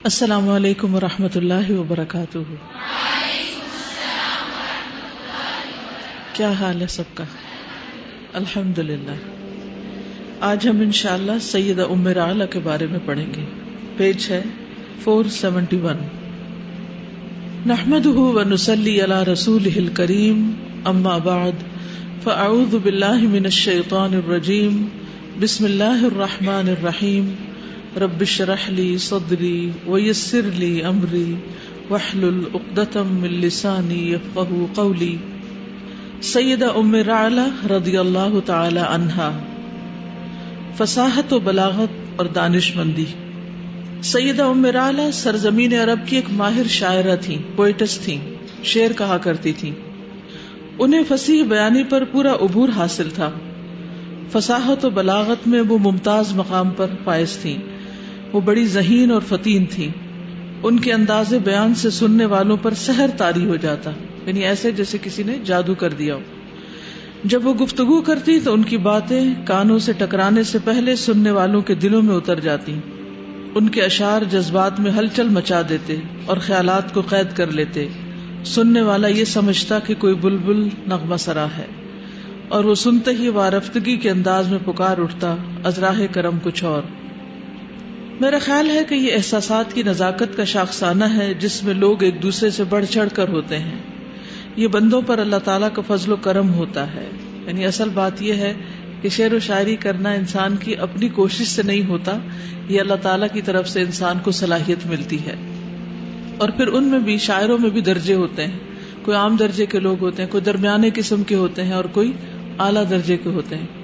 السلام علیکم ورحمۃ اللہ وبرکاتہ۔ کیا حال ہے سب کا؟ الحمدللہ۔ آج ہم انشاءاللہ سیدہ ام رعلہ کے بارے میں پڑھیں گے۔ پیج ہے 471۔ نحمده ونصلی علی رسولہ الکریم، اما بعد فاعوذ باللہ من الشیطان الرجیم، بسم اللہ الرحمن الرحیم۔ رب اشرح لی صدری ویسر لی امری واحلل عقدۃ من لسانی یفقہوا قولی۔ سیدہ ام رعلہ رضی اللہ تعالی عنہا، فصاحت و بلاغت اور دانش مندی۔ سیدہ ام رعلہ سرزمین عرب کی ایک ماہر شاعرہ تھیں، پوئٹس تھیں، شعر کہا کرتی تھیں۔ انہیں فصیح بیانی پر پورا عبور حاصل تھا۔ فصاحت و بلاغت میں وہ ممتاز مقام پر فائز تھیں۔ وہ بڑی ذہین اور فطین تھی۔ ان کے انداز بیان سے سننے والوں پر سحر طاری ہو جاتا، یعنی ایسے جیسے کسی نے جادو کر دیا ہو۔ جب وہ گفتگو کرتی تو ان کی باتیں کانوں سے ٹکرانے سے پہلے سننے والوں کے دلوں میں اتر جاتی۔ ان کے اشعار جذبات میں ہلچل مچا دیتے اور خیالات کو قید کر لیتے۔ سننے والا یہ سمجھتا کہ کوئی بلبل نغمہ سرا ہے، اور وہ سنتے ہی وارفتگی کے انداز میں پکار اٹھتا، ازراہ کرم کچھ اور۔ میرا خیال ہے کہ یہ احساسات کی نزاکت کا شاخسانہ ہے جس میں لوگ ایک دوسرے سے بڑھ چڑھ کر ہوتے ہیں۔ یہ بندوں پر اللہ تعالیٰ کا فضل و کرم ہوتا ہے۔ یعنی اصل بات یہ ہے کہ شعر و شاعری کرنا انسان کی اپنی کوشش سے نہیں ہوتا، یہ اللہ تعالیٰ کی طرف سے انسان کو صلاحیت ملتی ہے۔ اور پھر ان میں بھی، شاعروں میں بھی درجے ہوتے ہیں۔ کوئی عام درجے کے لوگ ہوتے ہیں، کوئی درمیانے قسم کے ہوتے ہیں، اور کوئی اعلیٰ درجے کے ہوتے ہیں۔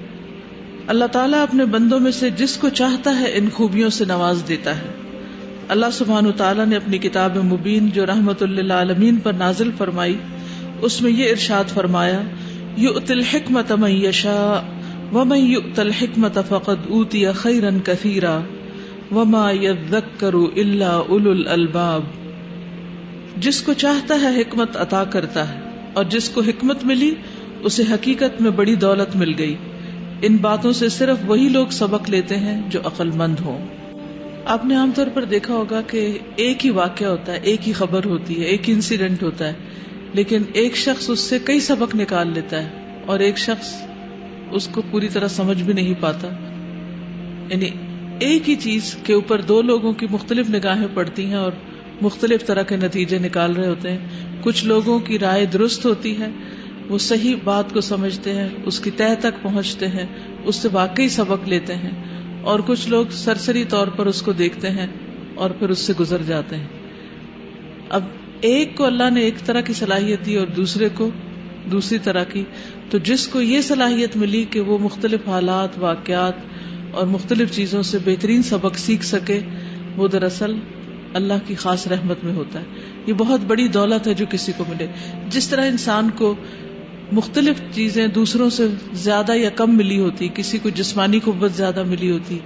اللہ تعالیٰ اپنے بندوں میں سے جس کو چاہتا ہے ان خوبیوں سے نواز دیتا ہے۔ اللہ سبحانہ تعالیٰ نے اپنی کتاب مبین جو رحمت للعالمین پر نازل فرمائی، اس میں یہ ارشاد فرمایا، یؤتی الحکمۃ من یشاء ومن یؤت الحکمۃ فقد اوتی خیرا کثیرا وما یذکر الا اولو الالباب۔ جس کو چاہتا ہے حکمت عطا کرتا ہے، اور جس کو حکمت ملی اسے حقیقت میں بڑی دولت مل گئی۔ ان باتوں سے صرف وہی لوگ سبق لیتے ہیں جو عقل مند ہوں۔ آپ نے عام طور پر دیکھا ہوگا کہ ایک ہی واقعہ ہوتا ہے، ایک ہی خبر ہوتی ہے، ایک انسیڈنٹ ہوتا ہے، لیکن ایک شخص اس سے کئی سبق نکال لیتا ہے اور ایک شخص اس کو پوری طرح سمجھ بھی نہیں پاتا۔ یعنی ایک ہی چیز کے اوپر دو لوگوں کی مختلف نگاہیں پڑتی ہیں اور مختلف طرح کے نتیجے نکال رہے ہوتے ہیں۔ کچھ لوگوں کی رائے درست ہوتی ہے، وہ صحیح بات کو سمجھتے ہیں، اس کی تہہ تک پہنچتے ہیں، اس سے واقعی سبق لیتے ہیں، اور کچھ لوگ سرسری طور پر اس کو دیکھتے ہیں اور پھر اس سے گزر جاتے ہیں۔ اب ایک کو اللہ نے ایک طرح کی صلاحیت دی اور دوسرے کو دوسری طرح کی، تو جس کو یہ صلاحیت ملی کہ وہ مختلف حالات، واقعات اور مختلف چیزوں سے بہترین سبق سیکھ سکے، وہ دراصل اللہ کی خاص رحمت میں ہوتا ہے۔ یہ بہت بڑی دولت ہے جو کسی کو ملے۔ جس طرح انسان کو مختلف چیزیں دوسروں سے زیادہ یا کم ملی ہوتی، کسی کو جسمانی قوت زیادہ ملی ہوتی،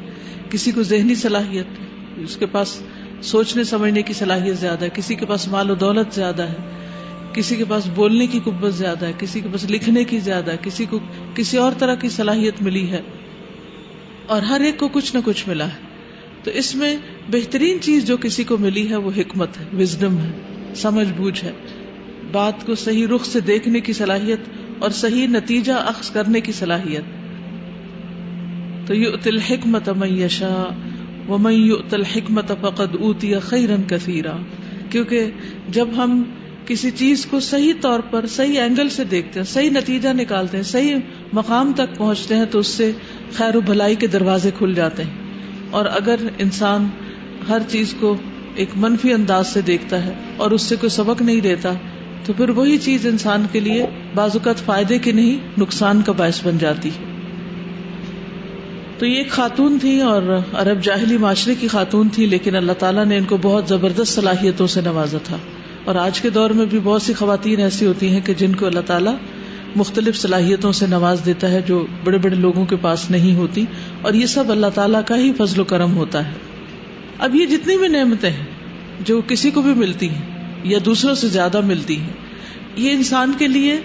کسی کو ذہنی صلاحیت، اس کے پاس سوچنے سمجھنے کی صلاحیت زیادہ ہے، کسی کے پاس مال و دولت زیادہ ہے، کسی کے پاس بولنے کی قوت زیادہ ہے، کسی کے پاس لکھنے کی زیادہ ہے، کسی کو کسی اور طرح کی صلاحیت ملی ہے، اور ہر ایک کو کچھ نہ کچھ ملا ہے۔ تو اس میں بہترین چیز جو کسی کو ملی ہے وہ حکمت ہے، وزڈم ہے، سمجھ بوجھ ہے، بات کو صحیح رخ سے دیکھنے کی صلاحیت اور صحیح نتیجہ اخذ کرنے کی صلاحیت۔ تو یؤتی الحکمۃ من یشاء ومن یؤت الحکمۃ فقد اوتی خیرا کثیرا، کیونکہ جب ہم کسی چیز کو صحیح طور پر صحیح اینگل سے دیکھتے ہیں، صحیح نتیجہ نکالتے ہیں، صحیح مقام تک پہنچتے ہیں، تو اس سے خیر و بھلائی کے دروازے کھل جاتے ہیں۔ اور اگر انسان ہر چیز کو ایک منفی انداز سے دیکھتا ہے اور اس سے کوئی سبق نہیں لیتا، تو پھر وہی چیز انسان کے لیے بعض اوقات فائدے کی نہیں، نقصان کا باعث بن جاتی ہے۔ تو یہ ایک خاتون تھی اور عرب جاہلی معاشرے کی خاتون تھی، لیکن اللہ تعالیٰ نے ان کو بہت زبردست صلاحیتوں سے نوازا تھا۔ اور آج کے دور میں بھی بہت سی خواتین ایسی ہوتی ہیں کہ جن کو اللہ تعالیٰ مختلف صلاحیتوں سے نواز دیتا ہے جو بڑے بڑے لوگوں کے پاس نہیں ہوتی، اور یہ سب اللہ تعالیٰ کا ہی فضل و کرم ہوتا ہے۔ اب یہ جتنی بھی نعمتیں ہیں جو کسی کو بھی ملتی ہیں یا دوسروں سے زیادہ ملتی ہیں، یہ انسان کے لیے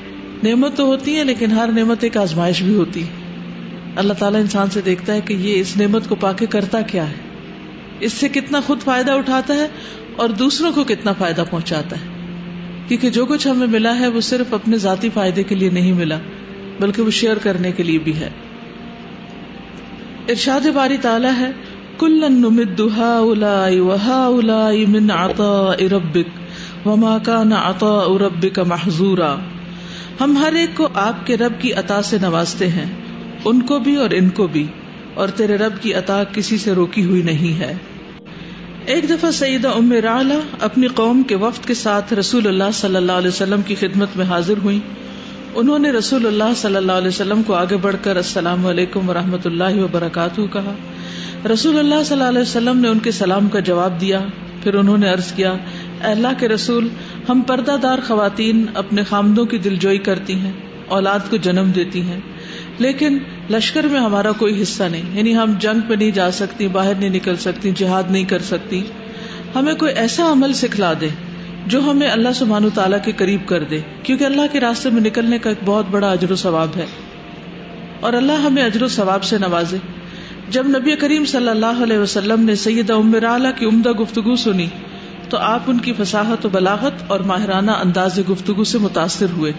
نعمت تو ہوتی ہے، لیکن ہر نعمت ایک آزمائش بھی ہوتی ہے۔ اللہ تعالیٰ انسان سے دیکھتا ہے کہ یہ اس نعمت کو پا کے کرتا کیا ہے، اس سے کتنا خود فائدہ اٹھاتا ہے اور دوسروں کو کتنا فائدہ پہنچاتا ہے. کیونکہ جو کچھ ہمیں ملا ہے وہ صرف اپنے ذاتی فائدے کے لیے نہیں ملا بلکہ وہ شیئر کرنے کے لیے بھی ہے. ارشاد باری تعالی ہے کُلًّا نُمِدُّ هَٰؤُلَاءِ وَهَٰؤُلَاءِ مِنْ عَطَاءِ رَبِّكَ وَمَا كَانَ عَطَاءُ رَبِّكَ مَحْظُورًا. ہم ہر ایک کو آپ کے رب کی عطا سے نوازتے ہیں، ان کو بھی اور ان کو بھی، اور تیرے رب کی عطا کسی سے روکی ہوئی نہیں ہے. ایک دفعہ سیدہ ام رعلہ اپنی قوم کے وفد کے ساتھ رسول اللہ صلی اللہ علیہ وسلم کی خدمت میں حاضر ہوئیں. انہوں نے رسول اللہ صلی اللہ علیہ وسلم کو آگے بڑھ کر السلام علیکم ورحمۃ اللہ وبرکاتہ کہا. رسول اللہ صلی اللہ علیہ وسلم نے ان کے سلام کا جواب دیا. پھر انہوں نے عرض کیا اے اللہ کے رسول، ہم پردہ دار خواتین اپنے خامدوں کی دلجوئی کرتی ہیں، اولاد کو جنم دیتی ہیں، لیکن لشکر میں ہمارا کوئی حصہ نہیں، یعنی ہم جنگ پہ نہیں جا سکتی، باہر نہیں نکل سکتی، جہاد نہیں کر سکتی. ہمیں کوئی ایسا عمل سکھلا دے جو ہمیں اللہ سبحانہ تعالیٰ کے قریب کر دے، کیونکہ اللہ کے راستے میں نکلنے کا ایک بہت بڑا اجر و ثواب ہے اور اللہ ہمیں اجر و ثواب سے نوازے. جب نبی کریم صلی اللہ علیہ وسلم نے سیدہ ام رعلہ کی عمدہ گفتگو سنی تو آپ ان کی فصاحت و بلاغت اور ماہرانہ انداز گفتگو سے متاثر ہوئے.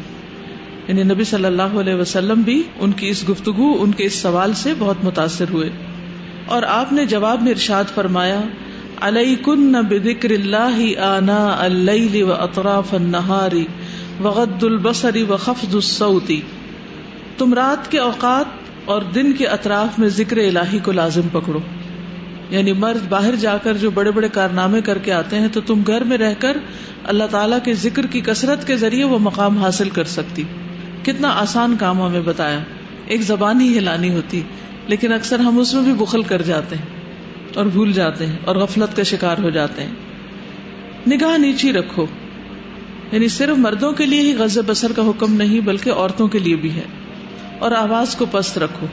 یعنی نبی صلی اللہ علیہ وسلم بھی ان کی اس گفتگو، ان کے اس سوال سے بہت متاثر ہوئے، اور آپ نے جواب میں ارشاد فرمایا علیکن بذکر اللہ آناء اللیل واطراف النہار وغض البصر وخفض الصوت. تم رات کے اوقات اور دن کے اطراف میں ذکر الہی کو لازم پکڑو. یعنی مرد باہر جا کر جو بڑے بڑے کارنامے کر کے آتے ہیں تو تم گھر میں رہ کر اللہ تعالیٰ کے ذکر کی کثرت کے ذریعے وہ مقام حاصل کر سکتی. کتنا آسان کام ہمیں بتایا، ایک زبان ہی ہلانی ہوتی، لیکن اکثر ہم اس میں بھی بخل کر جاتے ہیں اور بھول جاتے ہیں اور غفلت کا شکار ہو جاتے ہیں. نگاہ نیچی رکھو، یعنی صرف مردوں کے لیے ہی غض بصر کا حکم نہیں بلکہ عورتوں کے لیے بھی ہے. اور آواز کو پست رکھو.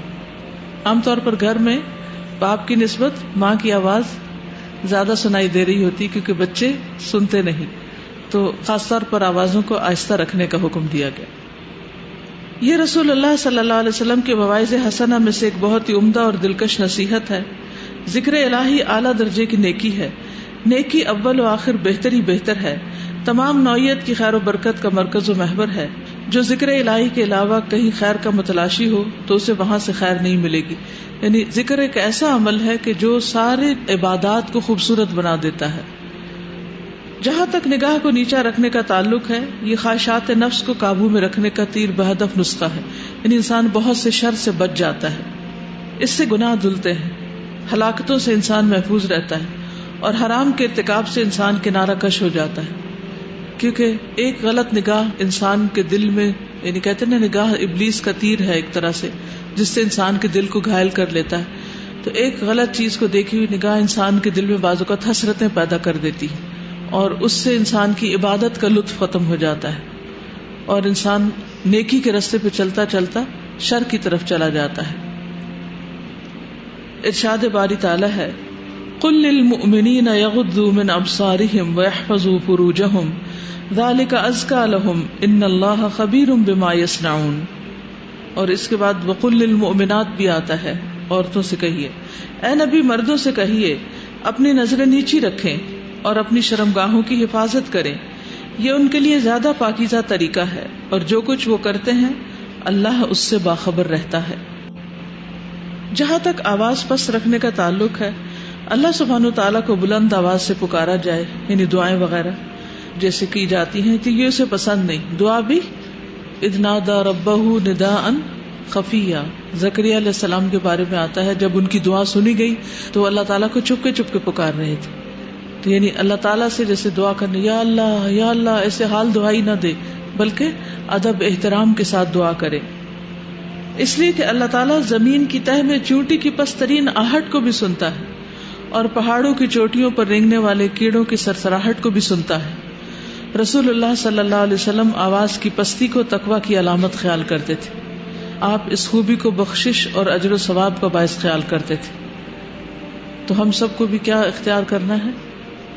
عام طور پر گھر میں باپ کی نسبت ماں کی آواز زیادہ سنائی دے رہی ہوتی کیونکہ بچے سنتے نہیں، تو خاص طور پر آوازوں کو آہستہ رکھنے کا حکم دیا گیا. یہ رسول اللہ صلی اللہ علیہ وسلم کے مواعظ حسنہ میں سے ایک بہت ہی عمدہ اور دلکش نصیحت ہے. ذکر الہی اعلیٰ درجے کی نیکی ہے. نیکی اول و آخر بہتر ہی بہتر ہے، تمام نوعیت کی خیر و برکت کا مرکز و محور ہے. جو ذکر الہی کے علاوہ کہیں خیر کا متلاشی ہو تو اسے وہاں سے خیر نہیں ملے گی. یعنی ذکر ایک ایسا عمل ہے کہ جو سارے عبادات کو خوبصورت بنا دیتا ہے. جہاں تک نگاہ کو نیچا رکھنے کا تعلق ہے، یہ خواہشات نفس کو قابو میں رکھنے کا تیر بہدف نسخہ ہے. یعنی انسان بہت سے شر سے بچ جاتا ہے، اس سے گناہ دھلتے ہیں، ہلاکتوں سے انسان محفوظ رہتا ہے، اور حرام کے ارتکاب سے انسان کنارہ کش ہو جاتا ہے. کیونکہ ایک غلط نگاہ انسان کے دل میں، یعنی کہتے ہیں نگاہ ابلیس کا تیر ہے ایک طرح سے، جس سے انسان کے دل کو گھائل کر لیتا ہے. تو ایک غلط چیز کو دیکھی ہوئی نگاہ انسان کے دل میں بعض اوقات حسرتیں پیدا کر دیتی ہے، اور اس سے انسان کی عبادت کا لطف ختم ہو جاتا ہے، اور انسان نیکی کے راستے پہ چلتا چلتا شر کی طرف چلا جاتا ہے. ارشاد باری تعالی ہے قل للمؤمنین یغضوا من ابصارهم ویحفظوا فروجهم ذلک ازکی لهم ان اللہ خبیر بما یصنعون. اور اس کے بعد وقل للمؤمنات بھی آتا ہے، عورتوں سے کہیے، اے نبی مردوں سے کہیے اپنی نظریں نیچی رکھیں اور اپنی شرمگاہوں کی حفاظت کریں، یہ ان کے لیے زیادہ پاکیزہ طریقہ ہے، اور جو کچھ وہ کرتے ہیں اللہ اس سے باخبر رہتا ہے. جہاں تک آواز پست رکھنے کا تعلق ہے، اللہ سبحانہ تعالیٰ کو بلند آواز سے پکارا جائے، یعنی دعائیں وغیرہ جیسے کی جاتی ہیں، تو یہ اسے پسند نہیں. دعا بھی اذ نادى ربه نداء خفیہ، زکریا علیہ السلام کے بارے میں آتا ہے جب ان کی دعا سنی گئی تو اللہ تعالیٰ کو چپ کے پکار رہے تھے. تو یعنی اللہ تعالیٰ سے جیسے دعا کرنے یا اللہ ایسے حال دعائی نہ دے، بلکہ ادب احترام کے ساتھ دعا کرے، اس لیے کہ اللہ تعالیٰ زمین کی تہ میں چونٹی کی پست ترین آہٹ کو بھی سنتا ہے، اور پہاڑوں کی چوٹیوں پر رینگنے والے کیڑوں کی سرسراہٹ کو بھی سنتا ہے. رسول اللہ صلی اللہ علیہ وسلم آواز کی پستی کو تقویٰ کی علامت خیال کرتے تھے. آپ اس خوبی کو بخشش اور اجر و ثواب کا باعث خیال کرتے تھے. تو ہم سب کو بھی کیا اختیار کرنا ہے؟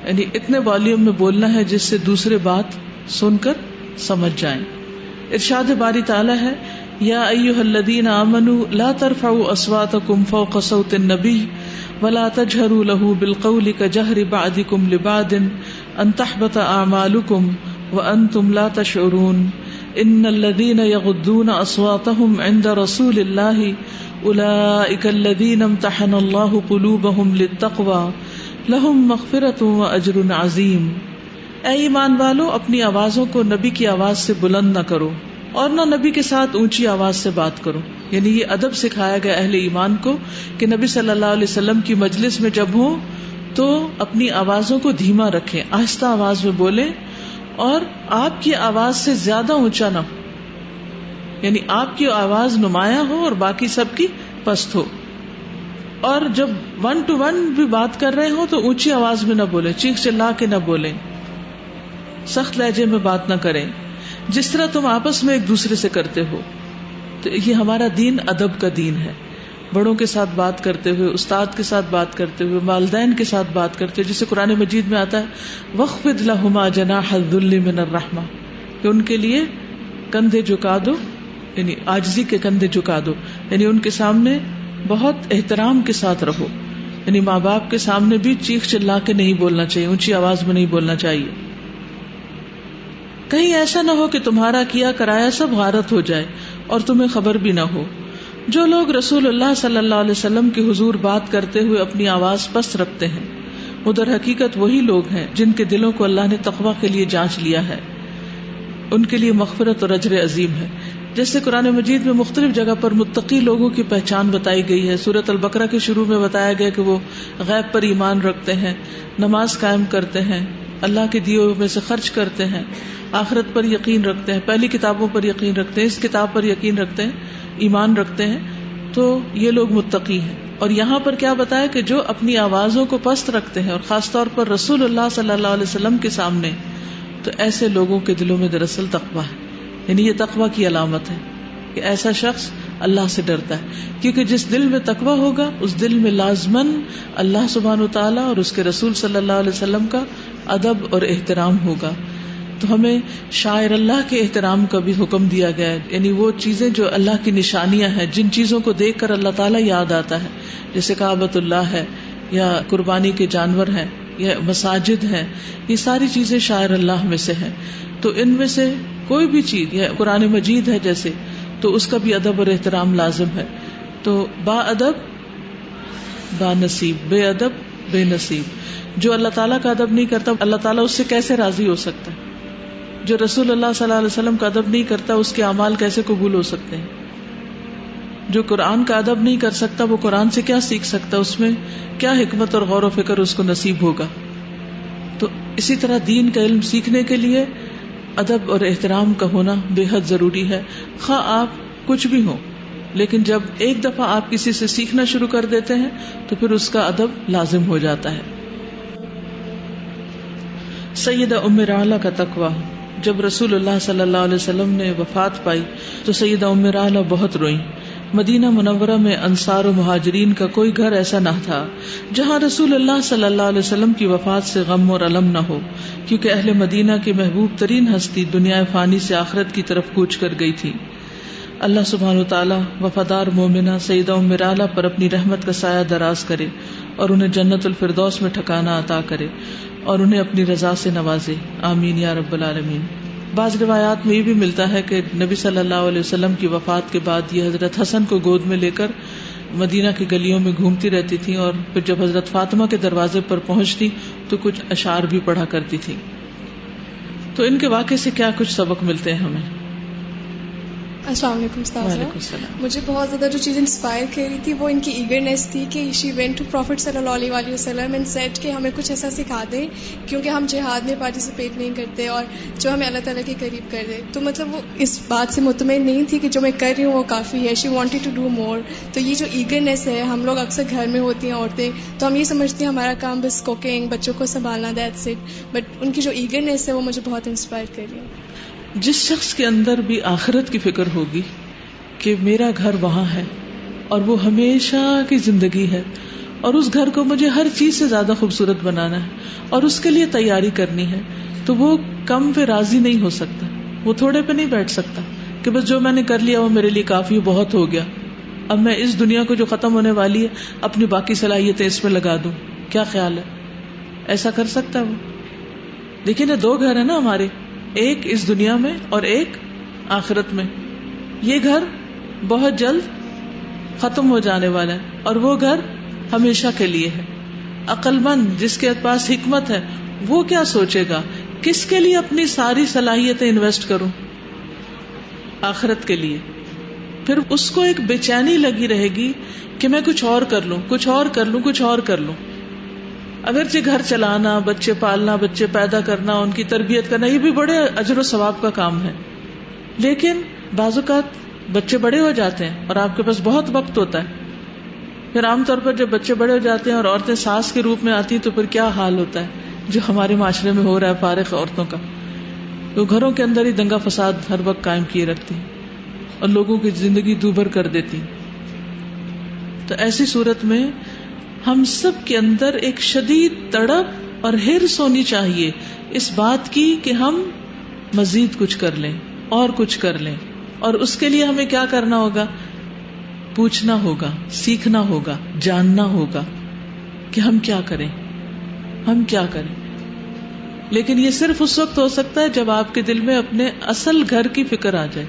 یعنی اتنے والیوم میں بولنا ہے جس سے دوسرے بات سن کر سمجھ جائیں. ارشاد باری تعالی ہے یا ایھا الذین آمنوا لا ترفعوا اصواتکم فوق صوت النبی ولا تجهروا له بالقول كجهر بعضكم لبعض ان تحبط اعمالكم وانتم لا تشعرون ان الذين يغضون اصواتهم عند رسول الله اولئك الذين امتحن الله قلوبهم للتقوى لهم مغفرة واجر عظیم. اے ایمان والو اپنی آوازوں کو نبی کی آواز سے بلند نہ کرو اور نہ نبی کے ساتھ اونچی آواز سے بات کرو. یعنی یہ ادب سکھایا گیا اہل ایمان کو کہ نبی صلی اللہ علیہ وسلم کی مجلس میں جب ہوں تو اپنی آوازوں کو دھیما رکھیں, آہستہ آواز میں بولیں اور آپ کی آواز سے زیادہ اونچا نہ ہو, یعنی آپ کی آواز نمایاں ہو اور باقی سب کی پست ہو. اور جب 1 to 1 بھی بات کر رہے ہوں تو اونچی آواز میں نہ بولیں, چیخ چلا کے نہ بولیں, سخت لہجے میں بات نہ کریں جس طرح تم آپس میں ایک دوسرے سے کرتے ہو. تو یہ ہمارا دین ادب کا دین ہے, بڑوں کے ساتھ بات کرتے ہوئے, استاد کے ساتھ بات کرتے ہوئے, والدین کے ساتھ بات کرتے ہوئے, جسے قرآن مجید میں آتا ہے وَخْفِضْ لَهُمَا جَنَاحَ الذُّلِّ مِنَ الرَّحْمَةِ, کہ ان کے لیے کندھے جھکا دو, یعنی عاجزی کے کندھے جھکا دو, یعنی ان کے سامنے بہت احترام کے ساتھ رہو. یعنی ماں باپ کے سامنے بھی چیخ چلا کے نہیں بولنا چاہیے, اونچی آواز میں نہیں بولنا چاہیے. کہیں ایسا نہ ہو کہ تمہارا کیا کرایا سب غارت ہو جائے اور تمہیں خبر بھی نہ ہو. جو لوگ رسول اللہ صلی اللہ علیہ وسلم کے حضور بات کرتے ہوئے اپنی آواز پست رکھتے ہیں وہ در حقیقت وہی لوگ ہیں جن کے دلوں کو اللہ نے تقویٰ کے لیے جانچ لیا ہے. ان کے لیے مغفرت اور اجر عظیم ہے. جیسے قرآن مجید میں مختلف جگہ پر متقی لوگوں کی پہچان بتائی گئی ہے. سورۃ البقرہ کے شروع میں بتایا گیا کہ وہ غیب پر ایمان رکھتے ہیں, نماز قائم کرتے ہیں, اللہ کے دیے میں سے خرچ کرتے ہیں, آخرت پر یقین رکھتے ہیں, پہلی کتابوں پر یقین رکھتے ہیں, اس کتاب پر یقین رکھتے ہیں, ایمان رکھتے ہیں. تو یہ لوگ متقی ہیں. اور یہاں پر کیا بتایا کہ جو اپنی آوازوں کو پست رکھتے ہیں اور خاص طور پر رسول اللہ صلی اللہ علیہ وسلم کے سامنے, تو ایسے لوگوں کے دلوں میں دراصل تقویٰ ہے. یعنی یہ تقویٰ کی علامت ہے کہ ایسا شخص اللہ سے ڈرتا ہے, کیونکہ جس دل میں تقویٰ ہوگا اس دل میں لازماً اللہ سبحانہ و تعالیٰ اور اس کے رسول صلی اللہ علیہ وسلم کا ادب اور احترام ہوگا. تو ہمیں شاعر اللہ کے احترام کا بھی حکم دیا گیا ہے, یعنی وہ چیزیں جو اللہ کی نشانیاں ہیں, جن چیزوں کو دیکھ کر اللہ تعالیٰ یاد آتا ہے, جیسے کعبۃ اللہ ہے یا قربانی کے جانور ہیں یا مساجد ہیں, یہ ساری چیزیں شاعر اللہ میں سے ہیں. تو ان میں سے کوئی بھی چیز, یا قرآن مجید ہے جیسے, تو اس کا بھی ادب اور احترام لازم ہے. تو با ادب با نصیب, بے ادب بے نصیب. جو اللہ تعالیٰ کا ادب نہیں کرتا اللہ تعالیٰ اس سے کیسے راضی ہو سکتا ہے؟ جو رسول اللہ صلی اللہ علیہ وسلم کا ادب نہیں کرتا اس کے اعمال کیسے قبول ہو سکتے ہیں؟ جو قرآن کا ادب نہیں کر سکتا وہ قرآن سے کیا سیکھ سکتا, اس میں کیا حکمت اور غور و فکر اس کو نصیب ہوگا؟ تو اسی طرح دین کا علم سیکھنے کے لیے ادب اور احترام کا ہونا بے حد ضروری ہے, خواہ آپ کچھ بھی ہوں. لیکن جب ایک دفعہ آپ کسی سے سیکھنا شروع کر دیتے ہیں تو پھر اس کا ادب لازم ہو جاتا ہے. سیدہ ام رعلہ کا تقویٰ. جب رسول اللہ صلی اللہ علیہ وسلم نے وفات پائی تو سیدہ ام رعلہ بہت روئیں. مدینہ منورہ میں انصار و مہاجرین کا کوئی گھر ایسا نہ تھا جہاں رسول اللہ صلی اللہ علیہ وسلم کی وفات سے غم اور الم نہ ہو, کیونکہ اہل مدینہ کی محبوب ترین ہستی دنیا فانی سے آخرت کی طرف کوچ کر گئی تھی. اللہ سبحانہ وتعالی وفادار مومنہ سیدہ ام رعلہ پر اپنی رحمت کا سایہ دراز کرے اور انہیں جنت الفردوس میں ٹھکانہ عطا کرے اور انہیں اپنی رضا سے نوازے, آمین یا رب العالمین. بعض روایات میں یہ بھی ملتا ہے کہ نبی صلی اللہ علیہ وسلم کی وفات کے بعد یہ حضرت حسن کو گود میں لے کر مدینہ کی گلیوں میں گھومتی رہتی تھی, اور پھر جب حضرت فاطمہ کے دروازے پر پہنچتی تو کچھ اشعار بھی پڑھا کرتی تھی. تو ان کے واقعے سے کیا کچھ سبق ملتے ہیں ہمیں؟ السلام علیکم استاذہ. مجھے بہت زیادہ جو چیز انسپائر کر رہی تھی وہ ان کی ایگرنیس تھی کہ شی وینٹ ٹو پروفٹ صلی اللہ علیہ وسلم اینڈ سیڈ کہ ہمیں کچھ ایسا سکھا دیں, کیونکہ ہم جہاد میں پارٹیسپیٹ نہیں کرتے اور جو ہمیں اللہ تعالیٰ کے قریب کر دے. تو مطلب وہ اس بات سے مطمئن نہیں تھی کہ جو میں کر رہی ہوں وہ کافی ہے. She wanted to do more. تو یہ جو ایگرنیس ہے, ہم لوگ اکثر گھر میں ہوتی ہیں عورتیں تو ہم یہ سمجھتے ہیں ہمارا کام بس کوکنگ, بچوں کو سنبھالنا, دیٹس اٹ. بٹ ان کی جو ایگرنیس ہے وہ مجھے بہت انسپائر کر رہی ہے. جس شخص کے اندر بھی آخرت کی فکر ہوگی کہ میرا گھر وہاں ہے اور وہ ہمیشہ کی زندگی ہے اور اس گھر کو مجھے ہر چیز سے زیادہ خوبصورت بنانا ہے اور اس کے لیے تیاری کرنی ہے, تو وہ کم پہ راضی نہیں ہو سکتا, وہ تھوڑے پہ نہیں بیٹھ سکتا. کہ بس جو میں نے کر لیا وہ میرے لیے کافی بہت ہو گیا، اب میں اس دنیا کو جو ختم ہونے والی ہے اپنی باقی صلاحیتیں اس میں لگا دوں. کیا خیال ہے؟ ایسا کر سکتا ہے وہ؟ دیکھیں نا، 2 گھر ہیں نا ہمارے، ایک اس دنیا میں اور ایک آخرت میں. یہ گھر بہت جلد ختم ہو جانے والا ہے اور وہ گھر ہمیشہ کے لیے ہے. عقل مند جس کے پاس حکمت ہے وہ کیا سوچے گا، کس کے لیے اپنی ساری صلاحیتیں انویسٹ کروں؟ آخرت کے لیے. پھر اس کو ایک بے چینی لگی رہے گی کہ میں کچھ اور کر لوں، کچھ اور کر لوں، کچھ اور کر لوں. اگرچہ گھر چلانا، بچے پالنا، بچے پیدا کرنا، ان کی تربیت کرنا، یہ بھی بڑے اجر و ثواب کا کام ہے، لیکن بعض اوقات بچے بڑے ہو جاتے ہیں اور آپ کے پاس بہت وقت ہوتا ہے. پھر عام طور پر جب بچے بڑے ہو جاتے ہیں اور عورتیں ساس کے روپ میں آتی ہیں تو پھر کیا حال ہوتا ہے جو ہمارے معاشرے میں ہو رہا ہے فارغ عورتوں کا. وہ گھروں کے اندر ہی دنگا فساد ہر وقت قائم کیے رکھتی ہیں اور لوگوں کی زندگی دوبھر کر دیتی. تو ایسی صورت میں ہم سب کے اندر ایک شدید تڑپ اور حرص ہونی چاہیے اس بات کی کہ ہم مزید کچھ کر لیں اور کچھ کر لیں. اور اس کے لیے ہمیں کیا کرنا ہوگا؟ پوچھنا ہوگا، سیکھنا ہوگا، جاننا ہوگا کہ ہم کیا کریں، ہم کیا کریں. لیکن یہ صرف اس وقت ہو سکتا ہے جب آپ کے دل میں اپنے اصل گھر کی فکر آ جائے.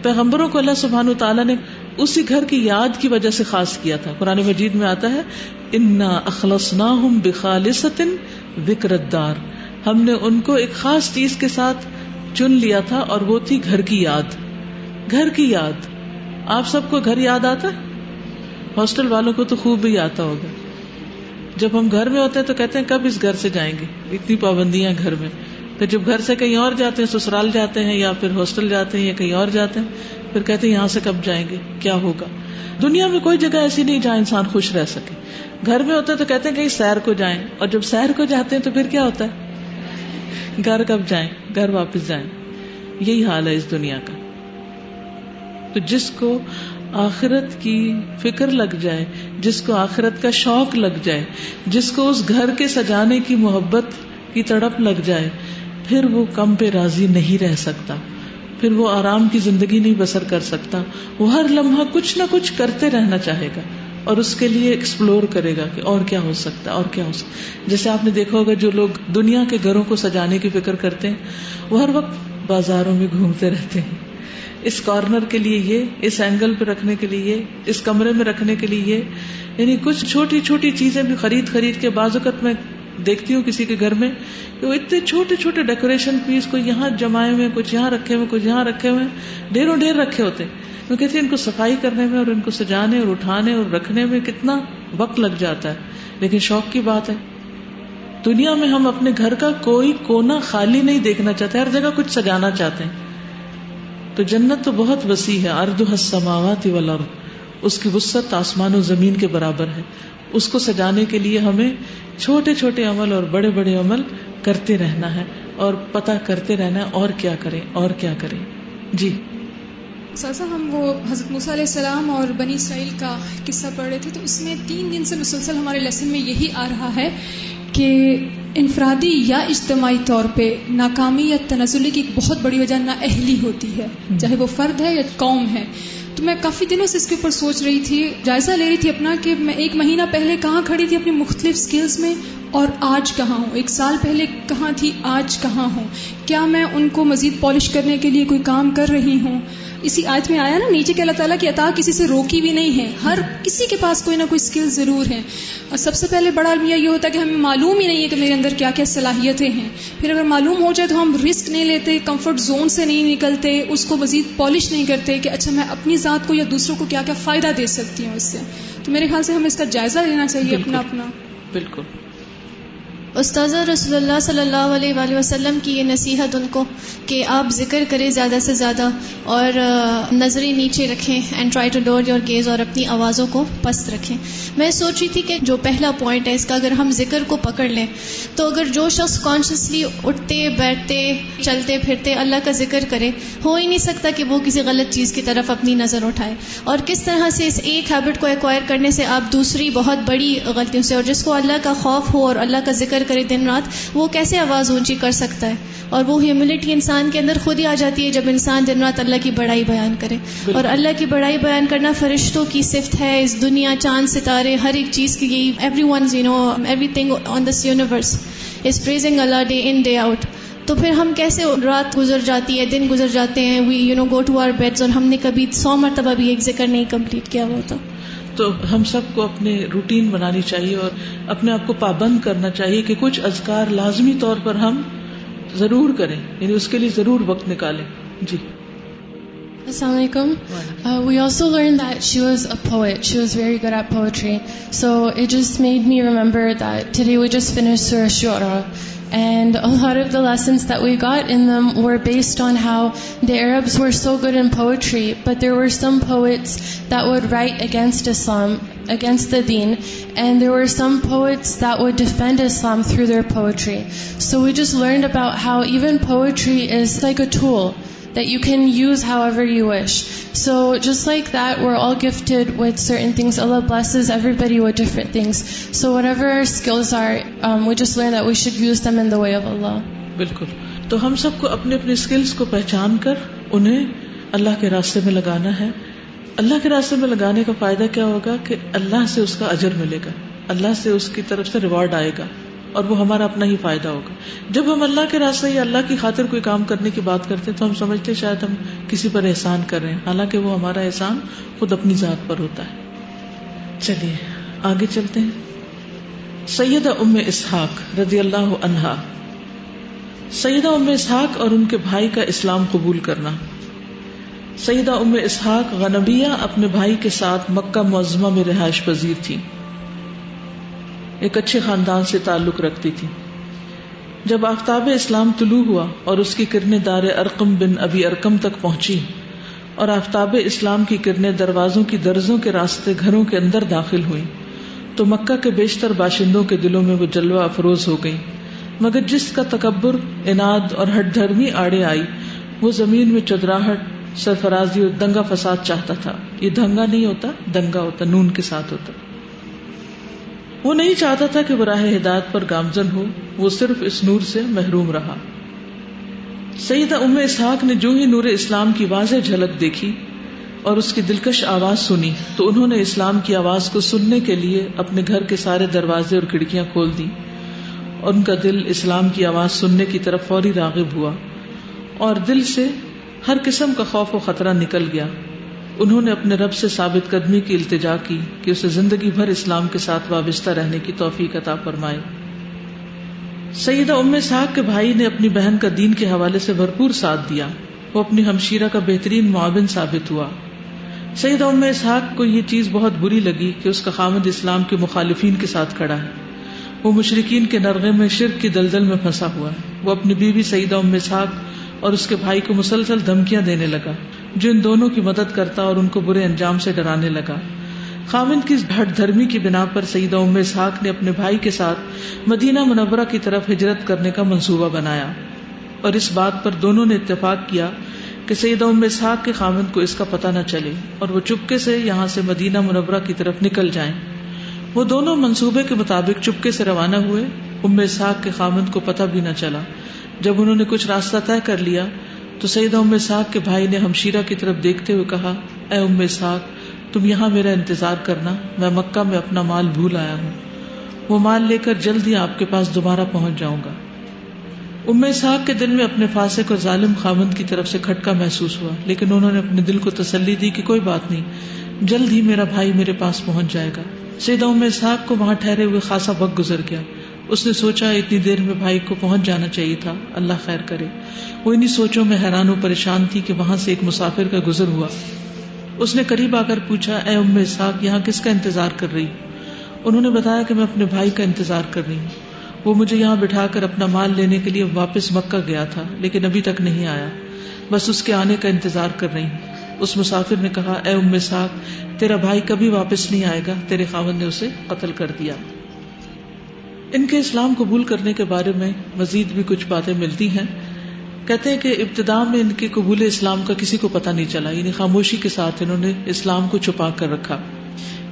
پیغمبروں کو اللہ سبحانہ وتعالیٰ نے اسی گھر کی یاد کی وجہ سے خاص کیا تھا. قرآن مجید میں آتا ہے انا اخلصناہم بخالصۃ ذکر الدار، ہم نے ان کو ایک خاص چیز کے ساتھ چن لیا تھا اور وہ تھی گھر کی یاد. گھر کی یاد. آپ سب کو گھر یاد آتا ہے؟ ہاسٹل والوں کو تو خوب ہی آتا ہوگا. جب ہم گھر میں ہوتے ہیں تو کہتے ہیں کب اس گھر سے جائیں گے، اتنی پابندیاں گھر میں. پھر جب گھر سے کہیں اور جاتے ہیں، سسرال جاتے ہیں یا پھر ہاسٹل جاتے ہیں یا کہیں اور جاتے ہیں، پھر کہتے ہیں یہاں سے کب جائیں گے، کیا ہوگا. دنیا میں کوئی جگہ ایسی نہیں جہاں انسان خوش رہ سکے. گھر میں ہوتے ہیں تو کہتے ہیں کہیں سیر کو جائیں، اور جب سیر کو جاتے ہیں تو پھر کیا ہوتا ہے؟ گھر کب جائیں، گھر واپس جائیں. یہی حال ہے اس دنیا کا. تو جس کو آخرت کی فکر لگ جائے، جس کو آخرت کا شوق لگ جائے، جس کو اس گھر کے سجانے کی محبت کی تڑپ لگ جائے، پھر وہ کم پہ راضی نہیں رہ سکتا، پھر وہ آرام کی زندگی نہیں بسر کر سکتا. وہ ہر لمحہ کچھ نہ کچھ کرتے رہنا چاہے گا اور اس کے لیے ایکسپلور کرے گا کہ اور کیا ہو سکتا ہے، اور کیا ہو سکتا. جیسے آپ نے دیکھا ہوگا جو لوگ دنیا کے گھروں کو سجانے کی فکر کرتے ہیں وہ ہر وقت بازاروں میں گھومتے رہتے ہیں، اس کارنر کے لیے یہ، اس اینگل پہ رکھنے کے لیے یہ، اس کمرے میں رکھنے کے لیے یہ. یعنی کچھ چھوٹی چھوٹی چیزیں بھی خرید کے بعض اوقات میں دیکھتی ہوں کسی کے گھر میں کہ وہ اتنے چھوٹے چھوٹے ڈیکوریشن پیس کو یہاں جمائے ہوئے، کچھ یہاں رکھے ہوئے، کچھ یہاں رکھے ہوئے، ڈھیروں ڈھیر رکھے ہوتے. وہ کہتے ہیں ان کو صفائی کرنے میں اور ان کو سجانے اور اٹھانے اور رکھنے میں کتنا وقت لگ جاتا ہے. لیکن شوق کی بات ہے، دنیا میں ہم اپنے گھر کا کوئی کونا خالی نہیں دیکھنا چاہتے، ہر جگہ کچھ سجانا چاہتے ہیں. تو جنت تو بہت وسیع ہے، عرضها السماوات والارض، اس کی وسعت آسمان و زمین کے برابر ہے. اس کو سجانے کے لیے ہمیں چھوٹے چھوٹے عمل اور بڑے بڑے عمل کرتے رہنا ہے اور پتہ کرتے رہنا ہے اور کیا کریں اور کیا کریں. جی سازا، ہم وہ حضرت موسیٰ علیہ السلام اور بنی اسرائیل کا قصہ پڑھ رہے تھے، تو اس میں 3 دن سے مسلسل ہمارے لیسن میں یہی آ رہا ہے کہ انفرادی یا اجتماعی طور پہ ناکامی یا تنزلی کی ایک بہت بڑی وجہ نااہلی ہوتی ہے، چاہے وہ فرد ہے یا قوم ہے. تو میں کافی دنوں سے اس کے اوپر سوچ رہی تھی، جائزہ لے رہی تھی اپنا کہ میں 1 مہینہ پہلے کہاں کھڑی تھی اپنی مختلف سکلز میں اور آج کہاں ہوں، 1 سال پہلے کہاں تھی آج کہاں ہوں. کیا میں ان کو مزید پالش کرنے کے لیے کوئی کام کر رہی ہوں؟ اسی آیت میں آیا نا نیچے کہ اللہ تعالیٰ کی عطا کسی سے روکی بھی نہیں ہے، ہر کسی کے پاس کوئی نہ کوئی سکل ضرور ہے. اور سب سے پہلے بڑا المیہ یہ ہوتا ہے کہ ہمیں معلوم ہی نہیں ہے کہ میرے اندر کیا کیا صلاحیتیں ہیں. پھر اگر معلوم ہو جائے تو ہم رسک نہیں لیتے، کمفرٹ زون سے نہیں نکلتے، اس کو مزید پالش نہیں کرتے کہ اچھا میں اپنی ذات کو یا دوسروں کو کیا کیا فائدہ دے سکتی ہوں اس سے. تو میرے خیال سے ہمیں اس کا جائزہ لینا چاہیے اپنا. بالکل. استاذہ رسول اللہ صلی اللہ علیہ وآلہ وسلم کی یہ نصیحت ان کو کہ آپ ذکر کریں زیادہ سے زیادہ اور نظریں نیچے رکھیں and try to lower your gaze, اور اپنی آوازوں کو پست رکھیں. میں سوچ رہی تھی کہ جو پہلا پوائنٹ ہے اس کا، اگر ہم ذکر کو پکڑ لیں تو اگر جو شخص کانشیسلی اٹھتے بیٹھتے چلتے پھرتے اللہ کا ذکر کرے، ہو ہی نہیں سکتا کہ وہ کسی غلط چیز کی طرف اپنی نظر اٹھائے. اور کس طرح سے اس ایک ہیبٹ کو ایکوائر کرنے سے آپ دوسری بہت بڑی غلطیوں سے، اور جس کو اللہ کا خوف ہو اور اللہ کا ذکر ذکر کرے دن رات، وہ کیسے آواز اونچی کر سکتا ہے؟ اور وہ ہیوملٹی انسان کے اندر خود ہی آ جاتی ہے جب انسان دن رات اللہ کی بڑائی بیان کرے. اور اللہ کی بڑائی بیان کرنا فرشتوں کی صفت ہے. اس دنیا، چاند، ستارے، ہر ایک چیز کی یہی everyone's everything on this universe is praising Allah day in day out. تو پھر ہم کیسے رات گزر جاتی ہے، دن گزر جاتے ہیں، وی گو ٹو آور بیڈز، اور ہم نے کبھی 100 مرتبہ بھی ایک ذکر نہیں کمپلیٹ کیا ہوا ہوتا. تو ہم سب کو اپنے روٹین بنانی چاہیے اور اپنے آپ کو پابند کرنا چاہیے کہ کچھ اذکار لازمی طور پر ہم ضرور کریں، یعنی اس کے لیے ضرور وقت نکالیں. جی Assalamu alaikum. We also learned that she was a poet. She was very good at poetry. So it just made me remember that today we just finished Surah Shura. And a lot of the lessons that we got in them were based on how the Arabs were so good in poetry, but there were some poets that would write against Islam, against the deen, and there were some poets that would defend Islam through their poetry. So we just learned about how even poetry is like a tool that you can use however you wish. So just like that, we're all gifted with certain things. Allah blesses everybody with different things. So whatever our skills are, we just learn that we should use them in the way of Allah. بالکل. تو ہم سب کو اپنے اپنے skills کو پہچان کر انہیں اللہ کے راستے میں لگانا ہے. اللہ کے راستے میں لگانے کا فائدہ کیا ہوگا کہ اللہ سے اس کا اجر ملے گا، اللہ سے اس کی طرف سے ریوارڈ آئے گا اور وہ ہمارا اپنا ہی فائدہ ہوگا. جب ہم اللہ کے راستے یا اللہ کی خاطر کوئی کام کرنے کی بات کرتے ہیں تو ہم سمجھتے ہیں شاید ہم کسی پر احسان کر رہے ہیں، حالانکہ وہ ہمارا احسان خود اپنی ذات پر ہوتا ہے. چلیے آگے چلتے ہیں. سیدہ ام اسحاق رضی اللہ عنہا. سیدہ ام اسحاق اور ان کے بھائی کا اسلام قبول کرنا. سیدہ ام اسحاق غنبیہ اپنے بھائی کے ساتھ مکہ معظمہ میں رہائش پذیر تھی. ایک اچھے خاندان سے تعلق رکھتی تھی. جب آفتاب اسلام طلوع ہوا اور اس کی کرنیں دار ارقم بن ابی ارقم تک پہنچی اور آفتاب اسلام کی کرنیں دروازوں کی درزوں کے راستے گھروں کے اندر داخل ہوئیں تو مکہ کے بیشتر باشندوں کے دلوں میں وہ جلوہ افروز ہو گئیں. مگر جس کا تکبر، اناد اور ہٹ دھرمی آڑے آئی، وہ زمین میں چودراہٹ، سرفرازی اور دنگا فساد چاہتا تھا. یہ دھنگا نہیں ہوتا، دنگا ہوتا، نون کے ساتھ ہوتا. وہ نہیں چاہتا تھا کہ وہ راہ ہدایت پر گامزن ہو، وہ صرف اس نور سے محروم رہا. سیدہ ام اسحاق نے جو ہی نور اسلام کی واضح جھلک دیکھی اور اس کی دلکش آواز سنی تو انہوں نے اسلام کی آواز کو سننے کے لیے اپنے گھر کے سارے دروازے اور کھڑکیاں کھول دی اور ان کا دل اسلام کی آواز سننے کی طرف فوری راغب ہوا اور دل سے ہر قسم کا خوف و خطرہ نکل گیا. انہوں نے اپنے رب سے ثابت قدمی کی التجا کی کہ اسے زندگی بھر اسلام کے ساتھ وابستہ رہنے کی توفیق عطا فرمائے. سیدہ ام اسحاق کے بھائی نے اپنی بہن کا دین کے حوالے سے بھرپور ساتھ دیا. وہ اپنی ہمشیرہ کا بہترین معاون ثابت ہوا. سیدہ ام اسحاق کو یہ چیز بہت بری لگی کہ اس کا خامد اسلام کے مخالفین کے ساتھ کھڑا ہے. وہ مشرکین کے نرغے میں شرک کی دلدل میں پھنسا ہوا ہے. وہ اپنی بیوی سیدہ ام اسحاق اور اس کے بھائی کو مسلسل دھمکیاں دینے لگا جو ان دونوں کی مدد کرتا اور ان کو برے انجام سے ڈرانے لگا. خامد کی ہٹ دھرمی کی بنا پر سیدہ ام اسحاق نے اپنے بھائی کے ساتھ مدینہ منورہ کی طرف ہجرت کرنے کا منصوبہ بنایا اور اس بات پر دونوں نے اتفاق کیا کہ سیدہ ام اسحاق کے خامد کو اس کا پتہ نہ چلے اور وہ چپکے سے یہاں سے مدینہ منورہ کی طرف نکل جائیں. وہ دونوں منصوبے کے مطابق چپکے سے روانہ ہوئے. ام اسحاق کے خامد کو پتہ بھی نہ چلا. جب انہوں نے کچھ راستہ طے کر لیا تو سیدہ ام اسحاق کے بھائی نے ہمشیرہ کی طرف دیکھتے ہوئے کہا، اے ام اسحاق، تم یہاں میرا انتظار کرنا، میں مکہ میں اپنا مال بھول آیا ہوں، وہ مال لے کر جلد ہی آپ کے پاس دوبارہ پہنچ جاؤں گا. ام اسحاق کے دل میں اپنے فاسق اور ظالم خامند کی طرف سے کھٹکا محسوس ہوا، لیکن انہوں نے اپنے دل کو تسلی دی کہ کوئی بات نہیں، جلد ہی میرا بھائی میرے پاس پہنچ جائے گا. سیدہ ام اسحاق کو وہاں ٹھہرے ہوئے خاصا وقت گزر گیا. اس نے سوچا اتنی دیر میں بھائی کو پہنچ جانا چاہیے تھا، اللہ خیر کرے. وہ انہی سوچوں میں حیران و پریشان تھی کہ وہاں سے ایک مسافر کا گزر ہوا. اس نے قریب آ کر پوچھا، اے ام اسحاق، یہاں کس کا انتظار کر رہی؟ انہوں نے بتایا کہ میں اپنے بھائی کا انتظار کر رہی ہوں. وہ مجھے یہاں بٹھا کر اپنا مال لینے کے لیے واپس مکہ گیا تھا، لیکن ابھی تک نہیں آیا، بس اس کے آنے کا انتظار کر رہی ہوں. اس مسافر نے کہا، اے ام اسحاق، تیرا بھائی کبھی واپس نہیں آئے گا، تیرے خاوند نے اسے قتل کر دیا. ان کے اسلام قبول کرنے کے بارے میں مزید بھی کچھ باتیں ملتی ہیں. کہتے ہیں کہ ابتداء میں ان کے قبول اسلام کا کسی کو پتہ نہیں چلا، یعنی خاموشی کے ساتھ انہوں نے اسلام کو چھپا کر رکھا.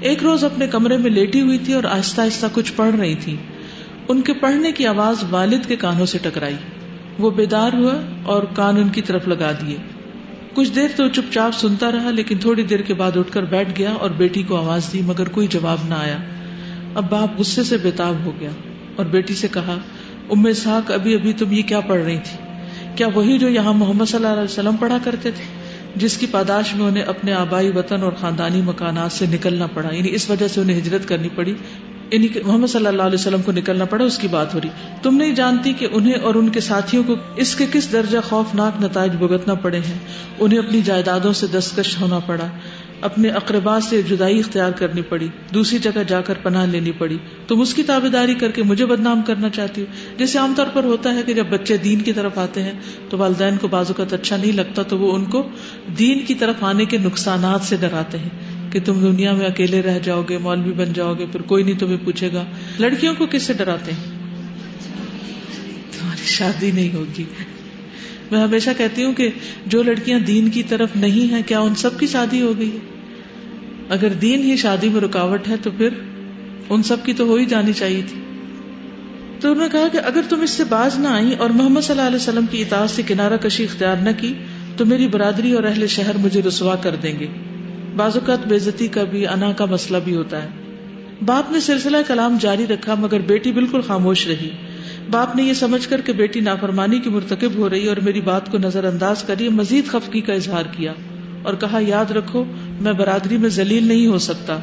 ایک روز اپنے کمرے میں لیٹی ہوئی تھی اور آہستہ آہستہ کچھ پڑھ رہی تھی. ان کے پڑھنے کی آواز والد کے کانوں سے ٹکرائی. وہ بیدار ہوا اور کان ان کی طرف لگا دیے. کچھ دیر تو چپ چاپ سنتا رہا، لیکن تھوڑی دیر کے بعد اٹھ کر بیٹھ گیا اور بیٹی کو آواز دی، مگر کوئی جواب نہ آیا. اب باپ غصے سے بےتاب ہو گیا اور بیٹی سے کہا، ام اسحاق، ابھی ابھی تم یہ کیا پڑھ رہی تھی؟ کیا وہی جو یہاں محمد صلی اللہ علیہ وسلم پڑھا کرتے تھے، جس کی پاداش میں انہیں اپنے آبائی وطن اور خاندانی مکانات سے نکلنا پڑا، یعنی اس وجہ سے انہیں ہجرت کرنی پڑی، یعنی کہ محمد صلی اللہ علیہ وسلم کو نکلنا پڑا، اس کی بات ہو رہی. تم نہیں جانتی کہ انہیں اور ان کے ساتھیوں کو اس کے کس درجہ خوفناک نتائج بھگتنا پڑے ہیں. انہیں اپنی جائیدادوں سے دستکش ہونا پڑا، اپنے اقربا سے جدائی اختیار کرنی پڑی، دوسری جگہ جا کر پناہ لینی پڑی. تم اس کی تابعداری کر کے مجھے بدنام کرنا چاہتی ہو. جیسے عام طور پر ہوتا ہے کہ جب بچے دین کی طرف آتے ہیں تو والدین کو بعض اوقات اچھا نہیں لگتا، تو وہ ان کو دین کی طرف آنے کے نقصانات سے ڈراتے ہیں کہ تم دنیا میں اکیلے رہ جاؤ گے، مولوی بن جاؤ گے، پھر کوئی نہیں تمہیں پوچھے گا. لڑکیوں کو کس سے ڈراتے ہیں؟ تمہاری شادی نہیں ہوگی. میں ہمیشہ کہتی ہوں کہ جو لڑکیاں دین کی طرف نہیں ہیں، کیا ان سب کی شادی ہو گئی ہے؟ اگر دین ہی شادی میں رکاوٹ ہے تو پھر ان سب کی تو ہو ہی جانی چاہیے تھی. تو انہوں نے کہا کہ اگر تم اس سے باز نہ آئی اور محمد صلی اللہ علیہ وسلم کی اطاعت سے کنارہ کشی اختیار نہ کی تو میری برادری اور اہل شہر مجھے رسوا کر دیں گے. بعض اوقات بے عزتی کا بھی، انا کا مسئلہ بھی ہوتا ہے. باپ نے سلسلہ کلام جاری رکھا مگر بیٹی بالکل خاموش رہی. باپ نے یہ سمجھ کر کہ بیٹی نافرمانی کی مرتکب ہو رہی اور میری بات کو نظر انداز کری، مزید خفگی کا اظہار کیا اور کہا، یاد رکھو میں برادری میں ذلیل نہیں ہو سکتا.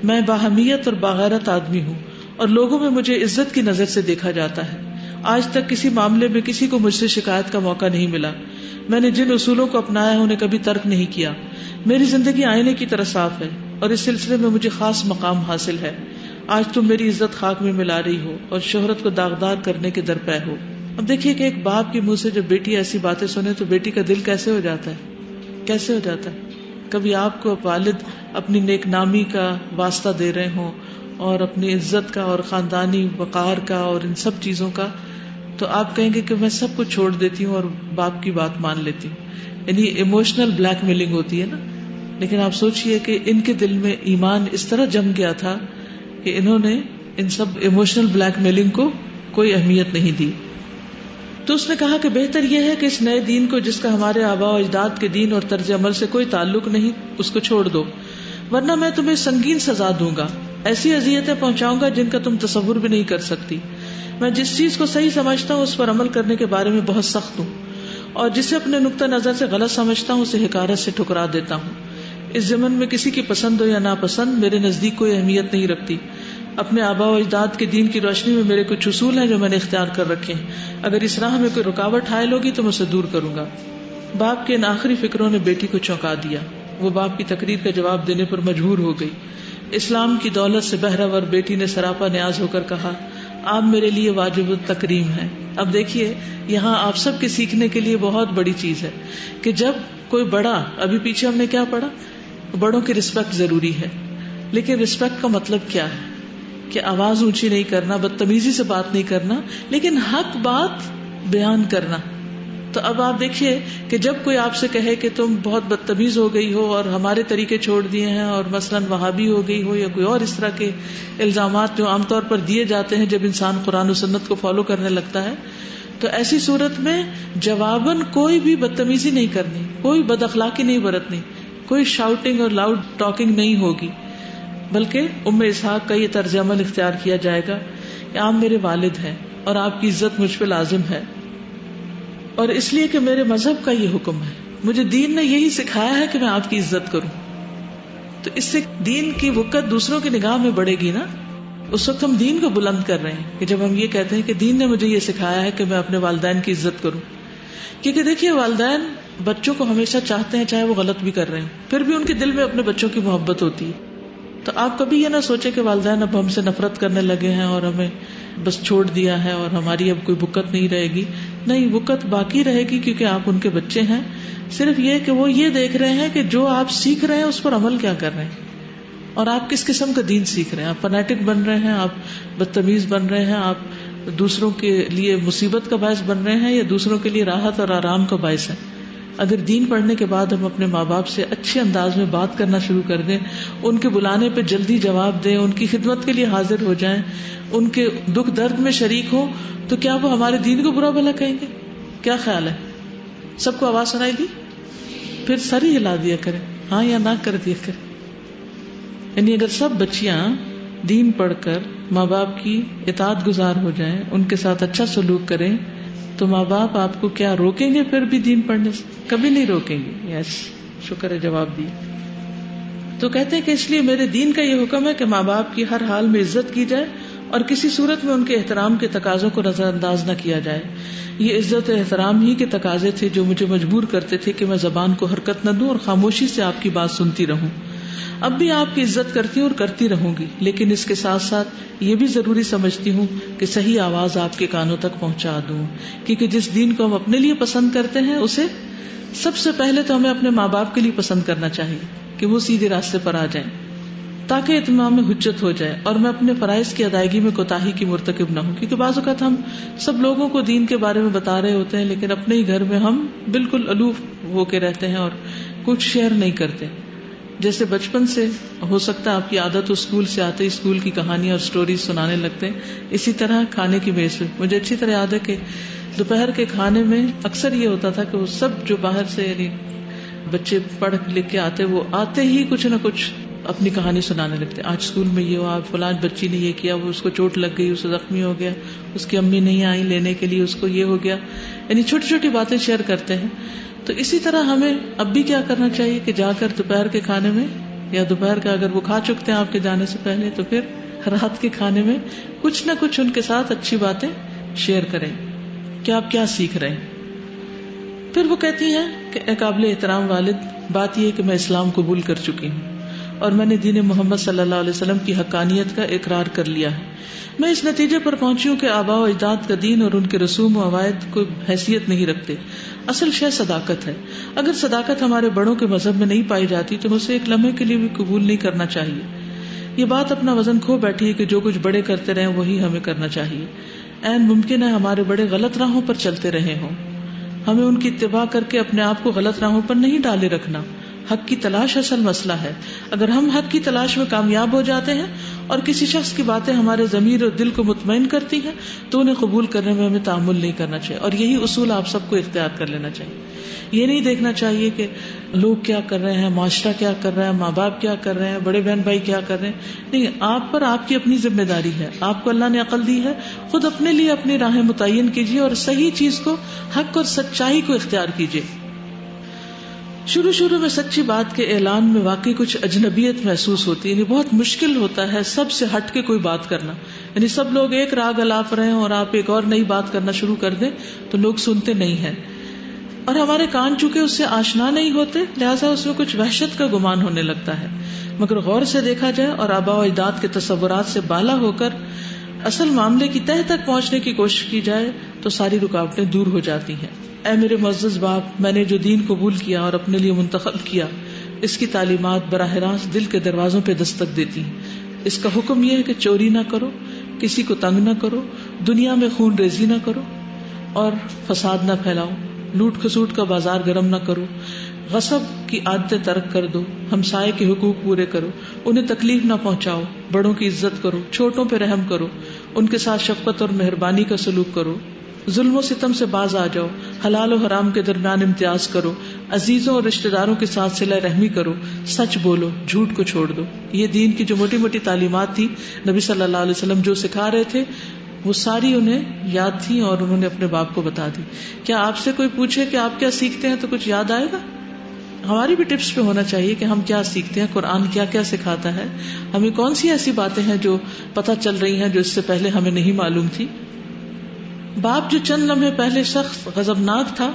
میں باہمیت اور باغیرت آدمی ہوں اور لوگوں میں مجھے عزت کی نظر سے دیکھا جاتا ہے. آج تک کسی معاملے میں کسی کو مجھ سے شکایت کا موقع نہیں ملا. میں نے جن اصولوں کو اپنایا ہے انہیں کبھی ترک نہیں کیا. میری زندگی آئینے کی طرح صاف ہے اور اس سلسلے میں مجھے خاص مقام حاصل ہے. آج تم میری عزت خاک میں ملا رہی ہو اور شہرت کو داغدار کرنے کے درپے ہو. اب دیکھیے کہ ایک باپ کے منہ سے جب بیٹی ایسی باتیں سنے تو بیٹی کا دل کیسے ہو جاتا ہے، کیسے ہو جاتا ہے. کبھی آپ کو والد اپنی نیک نامی کا واسطہ دے رہے ہوں اور اپنی عزت کا اور خاندانی وقار کا اور ان سب چیزوں کا، تو آپ کہیں گے کہ میں سب کچھ چھوڑ دیتی ہوں اور باپ کی بات مان لیتی ہوں. یعنی ایموشنل بلیک میلنگ ہوتی ہے نا. لیکن آپ سوچئے کہ ان کے دل میں ایمان اس طرح جم گیا تھا کہ انہوں نے ان سب ایموشنل بلیک میلنگ کو کوئی اہمیت نہیں دی. تو اس نے کہا کہ بہتر یہ ہے کہ اس نئے دین کو، جس کا ہمارے آباء و اجداد کے دین اور طرز عمل سے کوئی تعلق نہیں، اس کو چھوڑ دو، ورنہ میں تمہیں سنگین سزا دوں گا، ایسی اذیتیں پہنچاؤں گا جن کا تم تصور بھی نہیں کر سکتی. میں جس چیز کو صحیح سمجھتا ہوں اس پر عمل کرنے کے بارے میں بہت سخت ہوں، اور جسے اپنے نقطہ نظر سے غلط سمجھتا ہوں اسے حقارت سے ٹھکرا دیتا ہوں. اس ضمن میں کسی کی پسند ہو یا ناپسند میرے نزدیک کوئی اہمیت نہیں رکھتی. اپنے آباء و اجداد کے دین کی روشنی میں میرے کچھ اصول ہیں جو میں نے اختیار کر رکھے ہیں. اگر اس راہ میں کوئی رکاوٹ حائل ہوگی تو میں اسے دور کروں گا. باپ کے ان آخری فکروں نے بیٹی کو چونکا دیا. وہ باپ کی تقریر کا جواب دینے پر مجبور ہو گئی. اسلام کی دولت سے بہرہ ور بیٹی نے سراپا نیاز ہو کر کہا، آپ میرے لیے واجب التکریم ہیں. اب دیکھیے یہاں آپ سب کے سیکھنے کے لیے بہت بڑی چیز ہے کہ جب کوئی بڑا، ابھی پیچھے ہم نے کیا پڑھا، بڑوں کی رسپیکٹ ضروری ہے، لیکن رسپیکٹ کا مطلب کیا ہے کہ آواز اونچی نہیں کرنا، بدتمیزی سے بات نہیں کرنا، لیکن حق بات بیان کرنا. تو اب آپ دیکھیے کہ جب کوئی آپ سے کہے کہ تم بہت بدتمیز ہو گئی ہو اور ہمارے طریقے چھوڑ دیے ہیں اور مثلاً وہابی ہو گئی ہو یا کوئی اور اس طرح کے الزامات جو عام طور پر دیے جاتے ہیں جب انسان قرآن و سنت کو فالو کرنے لگتا ہے، تو ایسی صورت میں جواباً کوئی بھی بدتمیزی نہیں کرنی، کوئی بد اخلاقی نہیں برتنی، کوئی شاؤٹنگ اور لاؤڈ ٹاکنگ نہیں ہوگی، بلکہ ام اسحاق کا یہ طرز عمل اختیار کیا جائے گا کہ آپ میرے والد ہیں اور آپ کی عزت مجھ پہ لازم ہے، اور اس لیے کہ میرے مذہب کا یہ حکم ہے، مجھے دین نے یہی سکھایا ہے کہ میں آپ کی عزت کروں. تو اس سے دین کی وقت دوسروں کی نگاہ میں بڑھے گی نا. اس وقت ہم دین کو بلند کر رہے ہیں کہ جب ہم یہ کہتے ہیں کہ دین نے مجھے یہ سکھایا ہے کہ میں اپنے والدین کی عزت کروں. کیونکہ دیکھیے والدین بچوں کو ہمیشہ چاہتے ہیں چاہے وہ غلط بھی کر رہے ہیں، پھر بھی ان کے دل میں اپنے بچوں کی محبت ہوتی ہے. تو آپ کبھی یہ نہ سوچے کہ والدین اب ہم سے نفرت کرنے لگے ہیں اور ہمیں بس چھوڑ دیا ہے اور ہماری اب کوئی بکت نہیں رہے گی. نہیں، بکت باقی رہے گی کیونکہ آپ ان کے بچے ہیں. صرف یہ کہ وہ یہ دیکھ رہے ہیں کہ جو آپ سیکھ رہے ہیں اس پر عمل کیا کر رہے ہیں اور آپ کس قسم کا دین سیکھ رہے ہیں. آپ فنیٹک بن رہے ہیں، آپ بدتمیز بن رہے ہیں، آپ دوسروں کے لیے مصیبت کا باعث بن رہے ہیں یا دوسروں کے لیے راحت اور آرام کا باعث ہے. اگر دین پڑھنے کے بعد ہم اپنے ماں باپ سے اچھے انداز میں بات کرنا شروع کر دیں، ان کے بلانے پہ جلدی جواب دیں، ان کی خدمت کے لیے حاضر ہو جائیں، ان کے دکھ درد میں شریک ہوں، تو کیا وہ ہمارے دین کو برا بھلا کہیں گے؟ کیا خیال ہے؟ سب کو آواز سنائی دی؟ پھر سر ہی ہلا دیا کریں، ہاں یا نہ کر دیا کریں. یعنی اگر سب بچیاں دین پڑھ کر ماں باپ کی اطاعت گزار ہو جائیں، ان کے ساتھ اچھا سلوک کریں، تو ماں باپ آپ کو کیا روکیں گے؟ پھر بھی دین پڑھنے سے کبھی نہیں روکیں گے. یس، شکر ہے جواب دی. تو کہتے ہیں کہ اس لیے میرے دین کا یہ حکم ہے کہ ماں باپ کی ہر حال میں عزت کی جائے اور کسی صورت میں ان کے احترام کے تقاضوں کو نظر انداز نہ کیا جائے. یہ عزت و احترام ہی کے تقاضے تھے جو مجھے مجبور کرتے تھے کہ میں زبان کو حرکت نہ دوں اور خاموشی سے آپ کی بات سنتی رہوں. اب بھی آپ کی عزت کرتی ہوں اور کرتی رہوں گی، لیکن اس کے ساتھ ساتھ یہ بھی ضروری سمجھتی ہوں کہ صحیح آواز آپ کے کانوں تک پہنچا دوں، کیونکہ جس دین کو ہم اپنے لیے پسند کرتے ہیں اسے سب سے پہلے تو ہمیں اپنے ماں باپ کے لیے پسند کرنا چاہیے کہ وہ سیدھے راستے پر آ جائیں، تاکہ اتمام حجت ہو جائے اور میں اپنے فرائض کی ادائیگی میں کوتاہی کی مرتکب نہ ہوں. کیونکہ بعض اوقات ہم سب لوگوں کو دین کے بارے میں بتا رہے ہوتے ہیں، لیکن اپنے ہی گھر میں ہم بالکل الوف ہو کے رہتے ہیں اور کچھ شیئر نہیں کرتے. جیسے بچپن سے ہو سکتا ہے آپ کی عادت ہو اسکول سے آتے ہی اسکول کی کہانیاں اور سٹوریز سنانے لگتے ہیں، اسی طرح کھانے کی میز پہ. مجھے اچھی طرح یاد ہے کہ دوپہر کے کھانے میں اکثر یہ ہوتا تھا کہ وہ سب جو باہر سے یعنی بچے پڑھ لکھ کے آتے، وہ آتے ہی کچھ نہ کچھ اپنی کہانی سنانے لگتے. آج اسکول میں یہ ہوا، فلاں بچی نے یہ کیا، وہ اس کو چوٹ لگ گئی، اسے زخمی ہو گیا، اس کی امی نہیں آئی لینے کے لیے، اس کو یہ ہو گیا. یعنی چھوٹی چھوٹی باتیں شیئر کرتے ہیں. تو اسی طرح ہمیں اب بھی کیا کرنا چاہیے کہ جا کر دوپہر کے کھانے میں یا دوپہر کا اگر وہ کھا چکتے ہیں آپ کے جانے سے پہلے، تو پھر رات کے کھانے میں کچھ نہ کچھ ان کے ساتھ اچھی باتیں شیئر کریں کہ آپ کیا سیکھ رہے ہیں. پھر وہ کہتی ہیں کہ اے قابل احترام والد، بات یہ ہے کہ میں اسلام قبول کر چکی ہوں اور میں نے دین محمد صلی اللہ علیہ وسلم کی حقانیت کا اقرار کر لیا ہے. میں اس نتیجے پر پہنچی ہوں کہ آباء و اجداد کا دین اور ان کے رسوم و عوائد کو حیثیت نہیں رکھتے. اصل شے صداقت ہے. اگر صداقت ہمارے بڑوں کے مذہب میں نہیں پائی جاتی تو اسے ایک لمحے کے لیے بھی قبول نہیں کرنا چاہیے. یہ بات اپنا وزن کھو بیٹھی ہے کہ جو کچھ بڑے کرتے رہے وہی ہمیں کرنا چاہیے. عین ممکن ہے ہمارے بڑے غلط راہوں پر چلتے رہے ہوں، ہمیں ان کی اتباع کر کے اپنے آپ کو غلط راہوں پر نہیں ڈالے رکھنا. حق کی تلاش اصل مسئلہ ہے. اگر ہم حق کی تلاش میں کامیاب ہو جاتے ہیں اور کسی شخص کی باتیں ہمارے ضمیر اور دل کو مطمئن کرتی ہیں تو انہیں قبول کرنے میں ہمیں تعامل نہیں کرنا چاہیے. اور یہی اصول آپ سب کو اختیار کر لینا چاہیے. یہ نہیں دیکھنا چاہیے کہ لوگ کیا کر رہے ہیں، معاشرہ کیا کر رہا ہے، ماں باپ کیا کر رہے ہیں، بڑے بہن بھائی کیا کر رہے ہیں. نہیں، آپ پر آپ کی اپنی ذمہ داری ہے. آپ کو اللہ نے عقل دی ہے، خود اپنے لیے اپنی راہیں متعین کیجیے اور صحیح چیز کو، حق اور سچائی کو اختیار کیجیے. شروع میں سچی بات کے اعلان میں واقعی کچھ اجنبیت محسوس ہوتی ہے. یعنی بہت مشکل ہوتا ہے سب سے ہٹ کے کوئی بات کرنا. یعنی سب لوگ ایک راگ الاپ رہے ہیں اور آپ ایک اور نئی بات کرنا شروع کر دیں تو لوگ سنتے نہیں ہیں. اور ہمارے کان چونکہ اس سے آشنا نہیں ہوتے لہٰذا اس میں کچھ وحشت کا گمان ہونے لگتا ہے. مگر غور سے دیکھا جائے اور آباء و اجداد کے تصورات سے بالا ہو کر اصل معاملے کی تہہ تک پہنچنے کی کوشش کی جائے تو ساری رکاوٹیں دور ہو جاتی ہیں. اے میرے معزز باپ، میں نے جو دین قبول کیا اور اپنے لیے منتخب کیا، اس کی تعلیمات براہ راست دل کے دروازوں پہ دستک دیتی ہیں. اس کا حکم یہ ہے کہ چوری نہ کرو، کسی کو تنگ نہ کرو، دنیا میں خون ریزی نہ کرو اور فساد نہ پھیلاؤ، لوٹ کھسوٹ کا بازار گرم نہ کرو، غصب کی عادتیں ترک کر دو، ہمسائے کے حقوق پورے کرو، انہیں تکلیف نہ پہنچاؤ، بڑوں کی عزت کرو، چھوٹوں پہ رحم کرو، ان کے ساتھ شفقت اور مہربانی کا سلوک کرو، ظلم و ستم سے باز آ جاؤ، حلال و حرام کے درمیان امتیاز کرو، عزیزوں اور رشتہ داروں کے ساتھ صلہ رحمی کرو، سچ بولو، جھوٹ کو چھوڑ دو. یہ دین کی جو موٹی موٹی تعلیمات تھی نبی صلی اللہ علیہ وسلم جو سکھا رہے تھے وہ ساری انہیں یاد تھی اور انہوں نے اپنے باپ کو بتا دی. کیا آپ سے کوئی پوچھے کہ آپ کیا سیکھتے ہیں تو کچھ یاد آئے گا؟ ہماری بھی ٹپس پہ ہونا چاہیے کہ ہم کیا سیکھتے ہیں، قرآن کیا کیا سکھاتا ہے، ہمیں کون سی ایسی باتیں ہیں جو پتہ چل رہی ہیں جو اس سے پہلے ہمیں نہیں معلوم تھی. باپ جو چند لمحے پہلے شخص غضبناک تھا،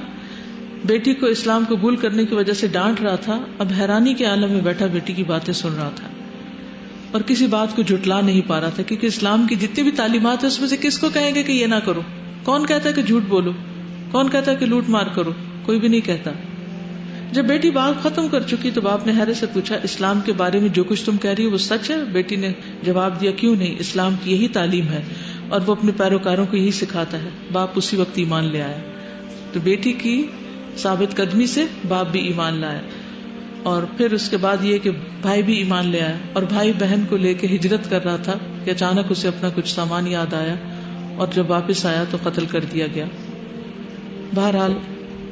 بیٹی کو اسلام قبول کرنے کی وجہ سے ڈانٹ رہا تھا، اب حیرانی کے عالم میں بیٹھا بیٹی کی باتیں سن رہا تھا اور کسی بات کو جھٹلا نہیں پا رہا تھا. کیونکہ اسلام کی جتنی بھی تعلیمات ہیں اس میں سے کس کو کہیں گے کہ یہ نہ کرو؟ کون کہتا ہے کہ جھوٹ بولو؟ کون کہتا ہے کہ لوٹ مار کرو؟ کوئی بھی نہیں کہتا. جب بیٹی بات ختم کر چکی تو باپ نے حیرت سے پوچھا، اسلام کے بارے میں جو کچھ تم کہہ رہی ہو وہ سچ ہے؟ بیٹی نے جواب دیا، کیوں نہیں، اسلام کی یہی تعلیم ہے اور وہ اپنے پیروکاروں کو یہی سکھاتا ہے. باپ اسی وقت ایمان لے آیا. تو بیٹی کی ثابت قدمی سے باپ بھی ایمان لایا، اور پھر اس کے بعد یہ کہ بھائی بھی ایمان لے آیا، اور بھائی بہن کو لے کے ہجرت کر رہا تھا کہ اچانک اسے اپنا کچھ سامان یاد آیا، اور جب واپس آیا تو قتل کر دیا گیا۔ بہرحال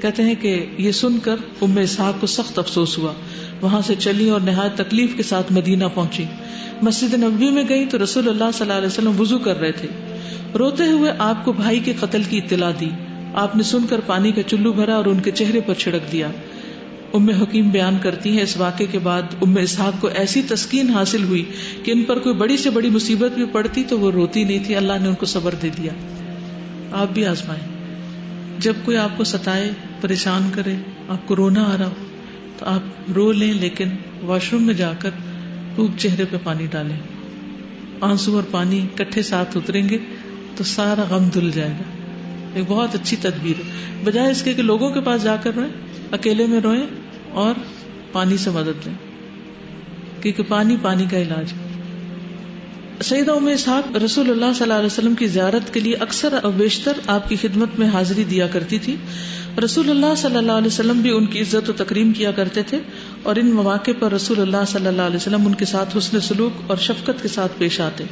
کہتے ہیں کہ یہ سن کر ام اسحاق کو سخت افسوس ہوا، وہاں سے چلی اور نہایت تکلیف کے ساتھ مدینہ پہنچی۔ مسجد نبوی میں گئی تو رسول اللہ صلی اللہ علیہ وسلم وضو کر رہے تھے، روتے ہوئے آپ کو بھائی کے قتل کی اطلاع دی۔ آپ نے سن کر پانی کا چلو بھرا اور ان کے چہرے پر چھڑک دیا۔ ام حکیم بیان کرتی ہیں اس واقعے کے بعد ام اسحاق کو ایسی تسکین حاصل ہوئی کہ ان پر کوئی بڑی سے بڑی مصیبت بھی پڑتی تو وہ روتی نہیں تھی، اللہ نے ان کو صبر دے دیا۔ آپ بھی آزمائیں، جب کوئی آپ کو ستائے، پریشان کرے، آپ کو رونا آ رہا ہو تو آپ رو لیں، لیکن واش روم میں جا کر خوب چہرے پہ پانی ڈالیں، آنسو اور پانی کٹھے ساتھ اتریں گے تو سارا غم دھل جائے گا۔ ایک بہت اچھی تدبیر ہے، بجائے اس کے کہ لوگوں کے پاس جا کر روئیں، اکیلے میں روئیں اور پانی سے مدد لیں، کیونکہ پانی کا علاج ہے۔ سیدہ ام اسحاق رسول اللہ صلی اللہ علیہ وسلم کی زیارت کے لیے اکثر اور بیشتر آپ کی خدمت میں حاضری دیا کرتی تھی۔ رسول اللہ صلی اللہ علیہ وسلم بھی ان کی عزت و تکریم کیا کرتے تھے، اور ان مواقع پر رسول اللہ صلی اللہ علیہ وسلم ان کے ساتھ حسن سلوک اور شفقت کے ساتھ پیش آتے۔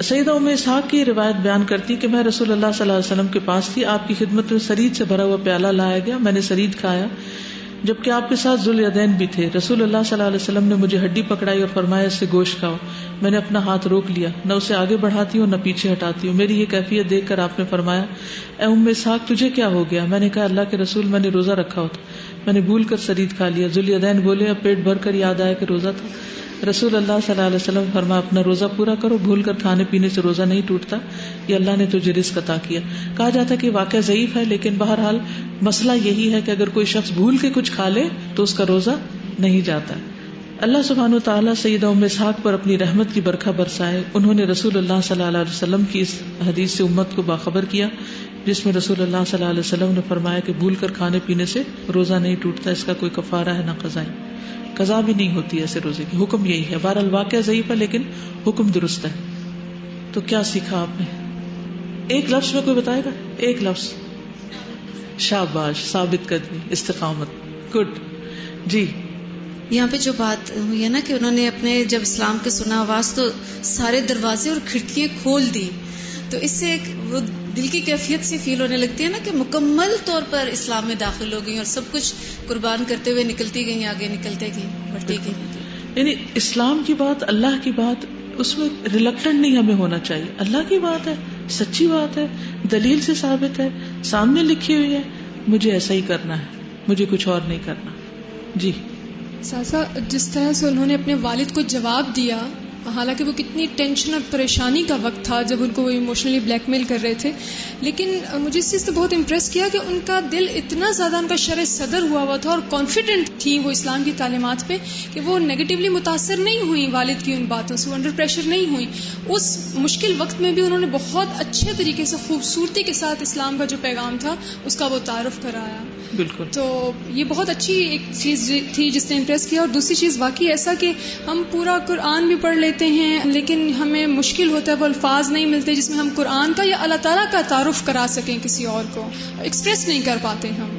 سیدہ ام اسحاق کی روایت بیان کرتی کہ میں رسول اللہ صلی اللہ علیہ وسلم کے پاس تھی، آپ کی خدمت میں سرید سے بھرا ہوا پیالہ لایا گیا، میں نے سرید کھایا، جبکہ آپ کے ساتھ ذوالیدین بھی تھے۔ رسول اللہ صلی اللہ علیہ وسلم نے مجھے ہڈی پکڑائی اور فرمایا اس سے گوشت کھاؤ۔ میں نے اپنا ہاتھ روک لیا، نہ اسے آگے بڑھاتی ہوں نہ پیچھے ہٹاتی ہوں۔ میری یہ کیفیت دیکھ کر آپ نے فرمایا اے ام اسحاق تجھے کیا ہو گیا؟ میں نے کہا اللہ کے رسول میں نے روزہ رکھا ہوتا، میں نے بھول کر سرید کھا لیا۔ ذوالیدین بولے اب پیٹ بھر کر یاد آیا کہ روزہ تھا۔ رسول اللہ صلی اللہ علیہ وسلم فرمایا اپنا روزہ پورا کرو، بھول کر کھانے پینے سے روزہ نہیں ٹوٹتا، یہ اللہ نے تجھے رزق عطا کیا۔ کہا جاتا ہے کہ واقعہ ضعیف ہے، لیکن بہرحال مسئلہ یہی ہے کہ اگر کوئی شخص بھول کے کچھ کھا لے تو اس کا روزہ نہیں جاتا۔ اللہ سبحانہ وتعالیٰ سیدہ ام اسحاق پر اپنی رحمت کی برکھا برسائے۔ انہوں نے رسول اللہ صلی اللہ علیہ وسلم کی اس حدیث سے امت کو باخبر کیا جس میں رسول اللہ صلی اللہ علیہ وسلم نے فرمایا کہ بھول کر کھانے پینے سے روزہ نہیں ٹوٹتا، اس کا کوئی کفارہ ہے نہ قضا، قضا بھی نہیں ہوتی ایسے روزے کی۔ حکم یہی ہے، بہرحال واقعہ ضعیف ہے لیکن حکم درست ہے۔ تو کیا سیکھا آپ نے؟ ایک لفظ میں کوئی بتائے گا؟ ایک لفظ، شاباش، ثابت قدمی، استقامت، گڈ۔ جی یہاں پہ جو بات ہوئی ہے نا کہ انہوں نے اپنے جب اسلام کے سنا آواز تو سارے دروازے اور کھڑکیاں کھول دی، تو اس سے ایک وہ دل کی کیفیت سے فیل ہونے لگتی ہے نا کہ مکمل طور پر اسلام میں داخل ہو گئی اور سب کچھ قربان کرتے ہوئے نکلتی گئی، آگے نکلتے گئی، بڑھتی گئی۔ یعنی اسلام کی بات، اللہ کی بات، اس میں ریلکٹنٹ نہیں ہمیں ہونا چاہیے۔ اللہ کی بات ہے، سچی بات ہے، دلیل سے ثابت ہے، سامنے لکھی ہوئی ہے، مجھے ایسا ہی کرنا ہے، مجھے کچھ اور نہیں کرنا۔ جی ساسا، جس طرح سے انہوں نے اپنے والد کو جواب دیا، حالانکہ وہ کتنی ٹینشن اور پریشانی کا وقت تھا جب ان کو وہ ایموشنلی بلیک میل کر رہے تھے، لیکن مجھے اس چیز سے بہت امپریس کیا کہ ان کا دل اتنا زیادہ ان کا شرح صدر ہوا تھا اور کانفیڈنٹ تھی وہ اسلام کی تعلیمات پہ کہ وہ نیگیٹیولی متاثر نہیں ہوئی والد کی ان باتوں سے، وہ انڈر پریشر نہیں ہوئی۔ اس مشکل وقت میں بھی انہوں نے بہت اچھے طریقے سے خوبصورتی کے ساتھ اسلام کا جو پیغام تھا اس کا وہ تعارف کرایا۔ بالکل، تو یہ بہت اچھی ایک چیز تھی جس نے امپریس کیا۔ اور دوسری چیز واقعی ایسا کہ ہم پورا قرآن بھی پڑھ لیتے ہیں لیکن ہمیں مشکل ہوتا ہے، وہ الفاظ نہیں ملتے جس میں ہم قرآن کا یا اللہ تعالیٰ کا تعارف کرا سکیں کسی اور کو، ایکسپریس نہیں کر پاتے ہم،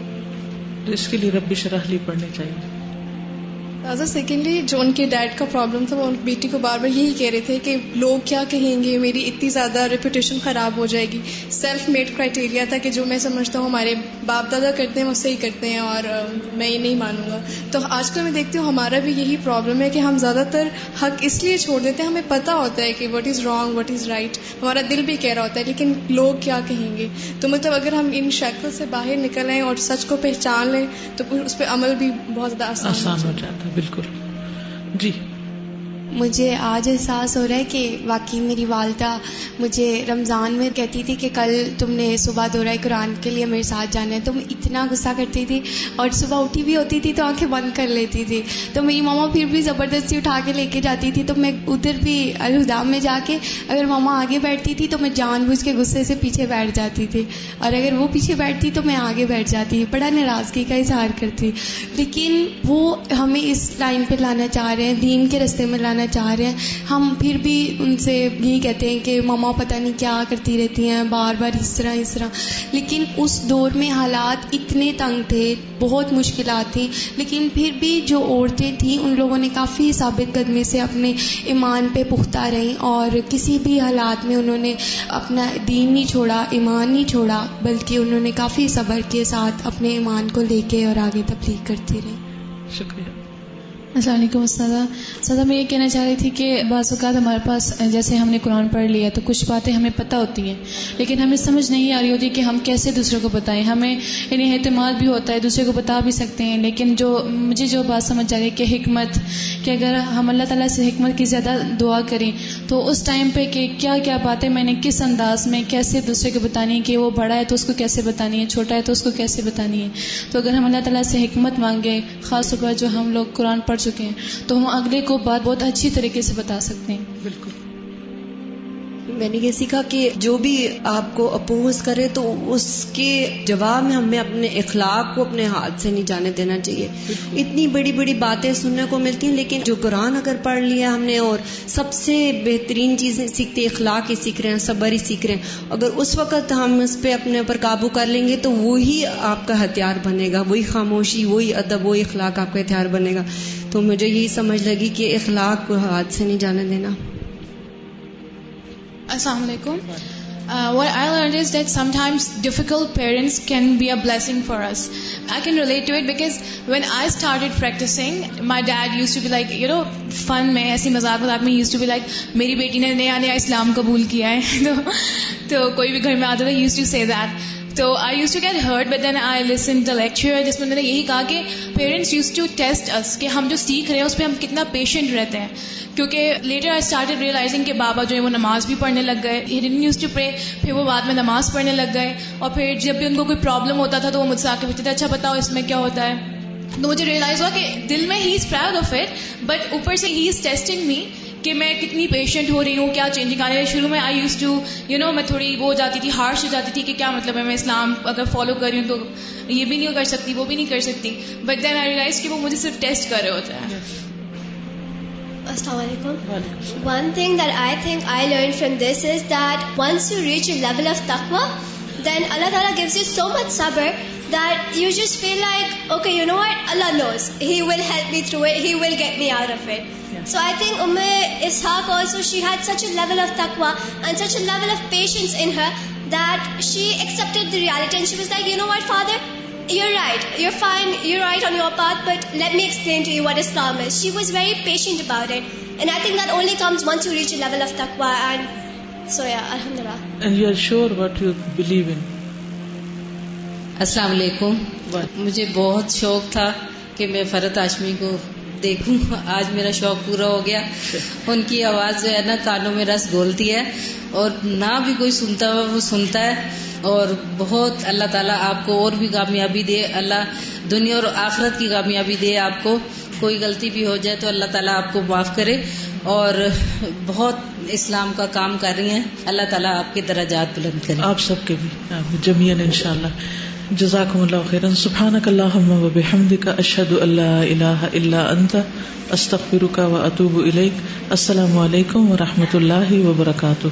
تو اس کے لیے رب اشرح لی پڑھنی چاہیے۔ سیکنڈلی جو ان کے ڈیڈ کا پرابلم تھا، وہ ان بیٹی کو بار بار یہی کہہ رہے تھے کہ لوگ کیا کہیں گے، میری اتنی زیادہ ریپوٹیشن خراب ہو جائے گی۔ سیلف میڈ کرائٹیریا تھا کہ جو میں سمجھتا ہوں ہمارے باپ دادا کرتے ہیں وہ صحیح کرتے ہیں اور میں یہ نہیں مانوں گا۔ تو آج کل میں دیکھتی ہوں ہمارا بھی یہی پرابلم ہے کہ ہم زیادہ تر حق اس لیے چھوڑ دیتے ہیں، ہمیں پتہ ہوتا ہے کہ what is wrong what is right, ہمارا دل بھی کہہ رہا ہوتا ہے لیکن لوگ کیا کہیں گے۔ تو مطلب اگر ہم ان شکل سے باہر نکل آئیں اور سچ کو پہچان لیں تو اس پہ عمل بھی بہت زیادہ آسان ہو جاتا ہے۔ بالکل جی۔ مجھے آج احساس ہو رہا ہے کہ واقعی میری والدہ مجھے رمضان میں کہتی تھی کہ کل تم نے صبح دورہ قرآن کے لیے میرے ساتھ جانا ہے، تو میں اتنا غصہ کرتی تھی اور صبح اٹھی بھی ہوتی تھی تو آنکھیں بند کر لیتی تھی، تو میری ماما پھر بھی زبردستی اٹھا کے لے کے جاتی تھی، تو میں ادھر بھی الہدا میں جا کے اگر ماما آگے بیٹھتی تھی تو میں جان بوجھ کے غصے سے پیچھے بیٹھ جاتی تھی، اور اگر وہ پیچھے بیٹھتی تو میں آگے بیٹھ جاتی، بڑا ناراضگی کا اظہار کرتی۔ لیکن وہ ہمیں اس لائن پہ لانا چاہ رہے ہیں، دین کے رستے میں لانا جانا چاہ رہے ہیں. ہم پھر بھی ان سے یہی کہتے ہیں کہ ماما پتہ نہیں کیا کرتی رہتی ہیں بار بار اس طرح. لیکن اس دور میں حالات اتنے تنگ تھے, بہت مشکلات تھیں, لیکن پھر بھی جو عورتیں تھیں ان لوگوں نے کافی ثابت قدمی سے اپنے ایمان پہ پختہ رہیں, اور کسی بھی حالات میں انہوں نے اپنا دین نہیں چھوڑا, ایمان نہیں چھوڑا, بلکہ انہوں نے کافی صبر کے ساتھ اپنے ایمان کو لے کے اور آگے تبلیغ کرتی رہی. شکریہ. السلام علیکم استاذہ میں یہ کہنا چاہ رہی تھی کہ بعض اوقات ہمارے پاس جیسے ہم نے قرآن پڑھ لیا تو کچھ باتیں ہمیں پتہ ہوتی ہیں, لیکن ہمیں سمجھ نہیں آ رہی ہوتی کہ ہم کیسے دوسروں کو بتائیں. ہمیں یعنی اعتماد بھی ہوتا ہے, دوسرے کو بتا بھی سکتے ہیں, لیکن مجھے جو بات سمجھ آ رہی ہے کہ حکمت, کہ اگر ہم اللہ تعالیٰ سے حکمت کی زیادہ دعا کریں تو اس ٹائم پہ کہ کیا کیا باتیں میں نے کس انداز میں کیسے دوسرے کو بتانی ہے, کہ وہ بڑا ہے تو اس کو کیسے بتانی ہے, چھوٹا ہے تو اس کو کیسے بتانی ہے. تو اگر ہم اللہ تعالیٰ سے حکمت مانگیں, خاص طور پر جو ہم لوگ قرآن پڑھ چکے ہیں, تو ہم اگلے کو بات بہت اچھی طریقے سے بتا سکتے ہیں. بالکل. میں نے یہ سیکھا کہ جو بھی آپ کو اپوز کرے تو اس کے جواب میں ہمیں اپنے اخلاق کو اپنے ہاتھ سے نہیں جانے دینا چاہیے. اتنی بڑی بڑی باتیں سننے کو ملتی ہیں, لیکن جو قرآن اگر پڑھ لیا ہم نے اور سب سے بہترین چیزیں سیکھتے, اخلاق ہی سیکھ رہے ہیں, صبر ہی سیکھ رہے ہیں, اگر اس وقت ہم اس پہ اپنے اوپر قابو کر لیں گے تو وہی آپ کا ہتھیار بنے گا, وہی خاموشی, وہی ادب, وہی اخلاق آپ کا ہتھیار بنے گا. تو مجھے یہی سمجھ لگی کہ اخلاق کو ہاتھ سے نہیں جانے دینا. Assalamu alaikum. What I learned is that sometimes difficult parents can be a blessing for us. I can relate to it because when I started practicing, my dad used to be like, fun میں ایسی مذاق میں used to be like, میری بیٹی نے نیا اسلام قبول کیا ہے, تو کوئی بھی گھر میں آتا تھا, he used to say that. تو I used to get hurt, but then I listened to lecture جس میں انہوں نے یہی کہا کہ parents used to test us کہ ہم جو سیکھ رہے ہیں اس پہ ہم کتنا پیشنٹ رہتے ہیں. کیونکہ later I started realizing کہ بابا جو ہے وہ نماز بھی پڑھنے لگ گئے, he didn't used to pray, پھر وہ بعد میں نماز پڑھنے لگ گئے, اور پھر جب بھی ان کو کوئی پرابلم ہوتا تھا تو وہ مجھ سے آ کے پوچھتے تھے اچھا بتاؤ اس میں کیا ہوتا ہے. تو مجھے ریئلائز ہوا کہ دل میں he is proud of it, but اوپر سے he is testing me کہ میں کتنی پیشنٹ ہو رہی ہوں, کیا چینجنگ آ رہی ہے. شروع میں آئی یوز ٹو میں تھوڑی وہ ہو جاتی تھی, ہارش ہو جاتی تھی کہ کیا مطلب ہے میں اسلام اگر فالو کر رہی ہوں تو یہ بھی نہیں کر سکتی, وہ بھی نہیں کر سکتی. بٹ دین آئی ریئلائز کہ وہ مجھے صرف ٹیسٹ کر رہے ہوتے ہیں. السلام علیکم. One thing that I think I learned from this is that once you reach a level of taqwa, then Allah Ta'ala gives you so much sabr that you just feel like, okay, you know what, Allah knows, He will help me through it, He will get me out of it. So I think Ishaq also, she had such a level of taqwa and such a level of patience in her that she accepted the reality and she was like, you know what, Father, you're right, you're fine, you're right on your path, but let me explain to you what Islam is. She was very patient about it, and I think that only comes once you reach a level of taqwa. And so yeah, alhamdulillah. And you're sure what you believe in. السلام علیکم. مجھے بہت شوق تھا کہ میں فرحت ہاشمی کو دیکھوں, آج میرا شوق پورا ہو گیا. ان کی آواز جو ہے نا کانوں میں رس گھولتی ہے, اور نہ بھی کوئی سنتا ہوا وہ سنتا ہے. اور بہت اللہ تعالیٰ آپ کو اور بھی کامیابی دے, اللہ دنیا اور آخرت کی کامیابی دے آپ کو. کوئی غلطی بھی ہو جائے تو اللہ تعالیٰ آپ کو معاف کرے, اور بہت اسلام کا کام کر رہی ہیں. اللہ تعالیٰ آپ کے درجات بلند کرے, آپ سب کے بھی جمیعاً انشاءاللہ. جزاکم اللہ خیرا. سبحانک اللہم و بحمدک, اشہد ان لا الہ الا انت, استغفرک و اتوب الیک. السلام علیکم و رحمۃ اللہ وبرکاتہ.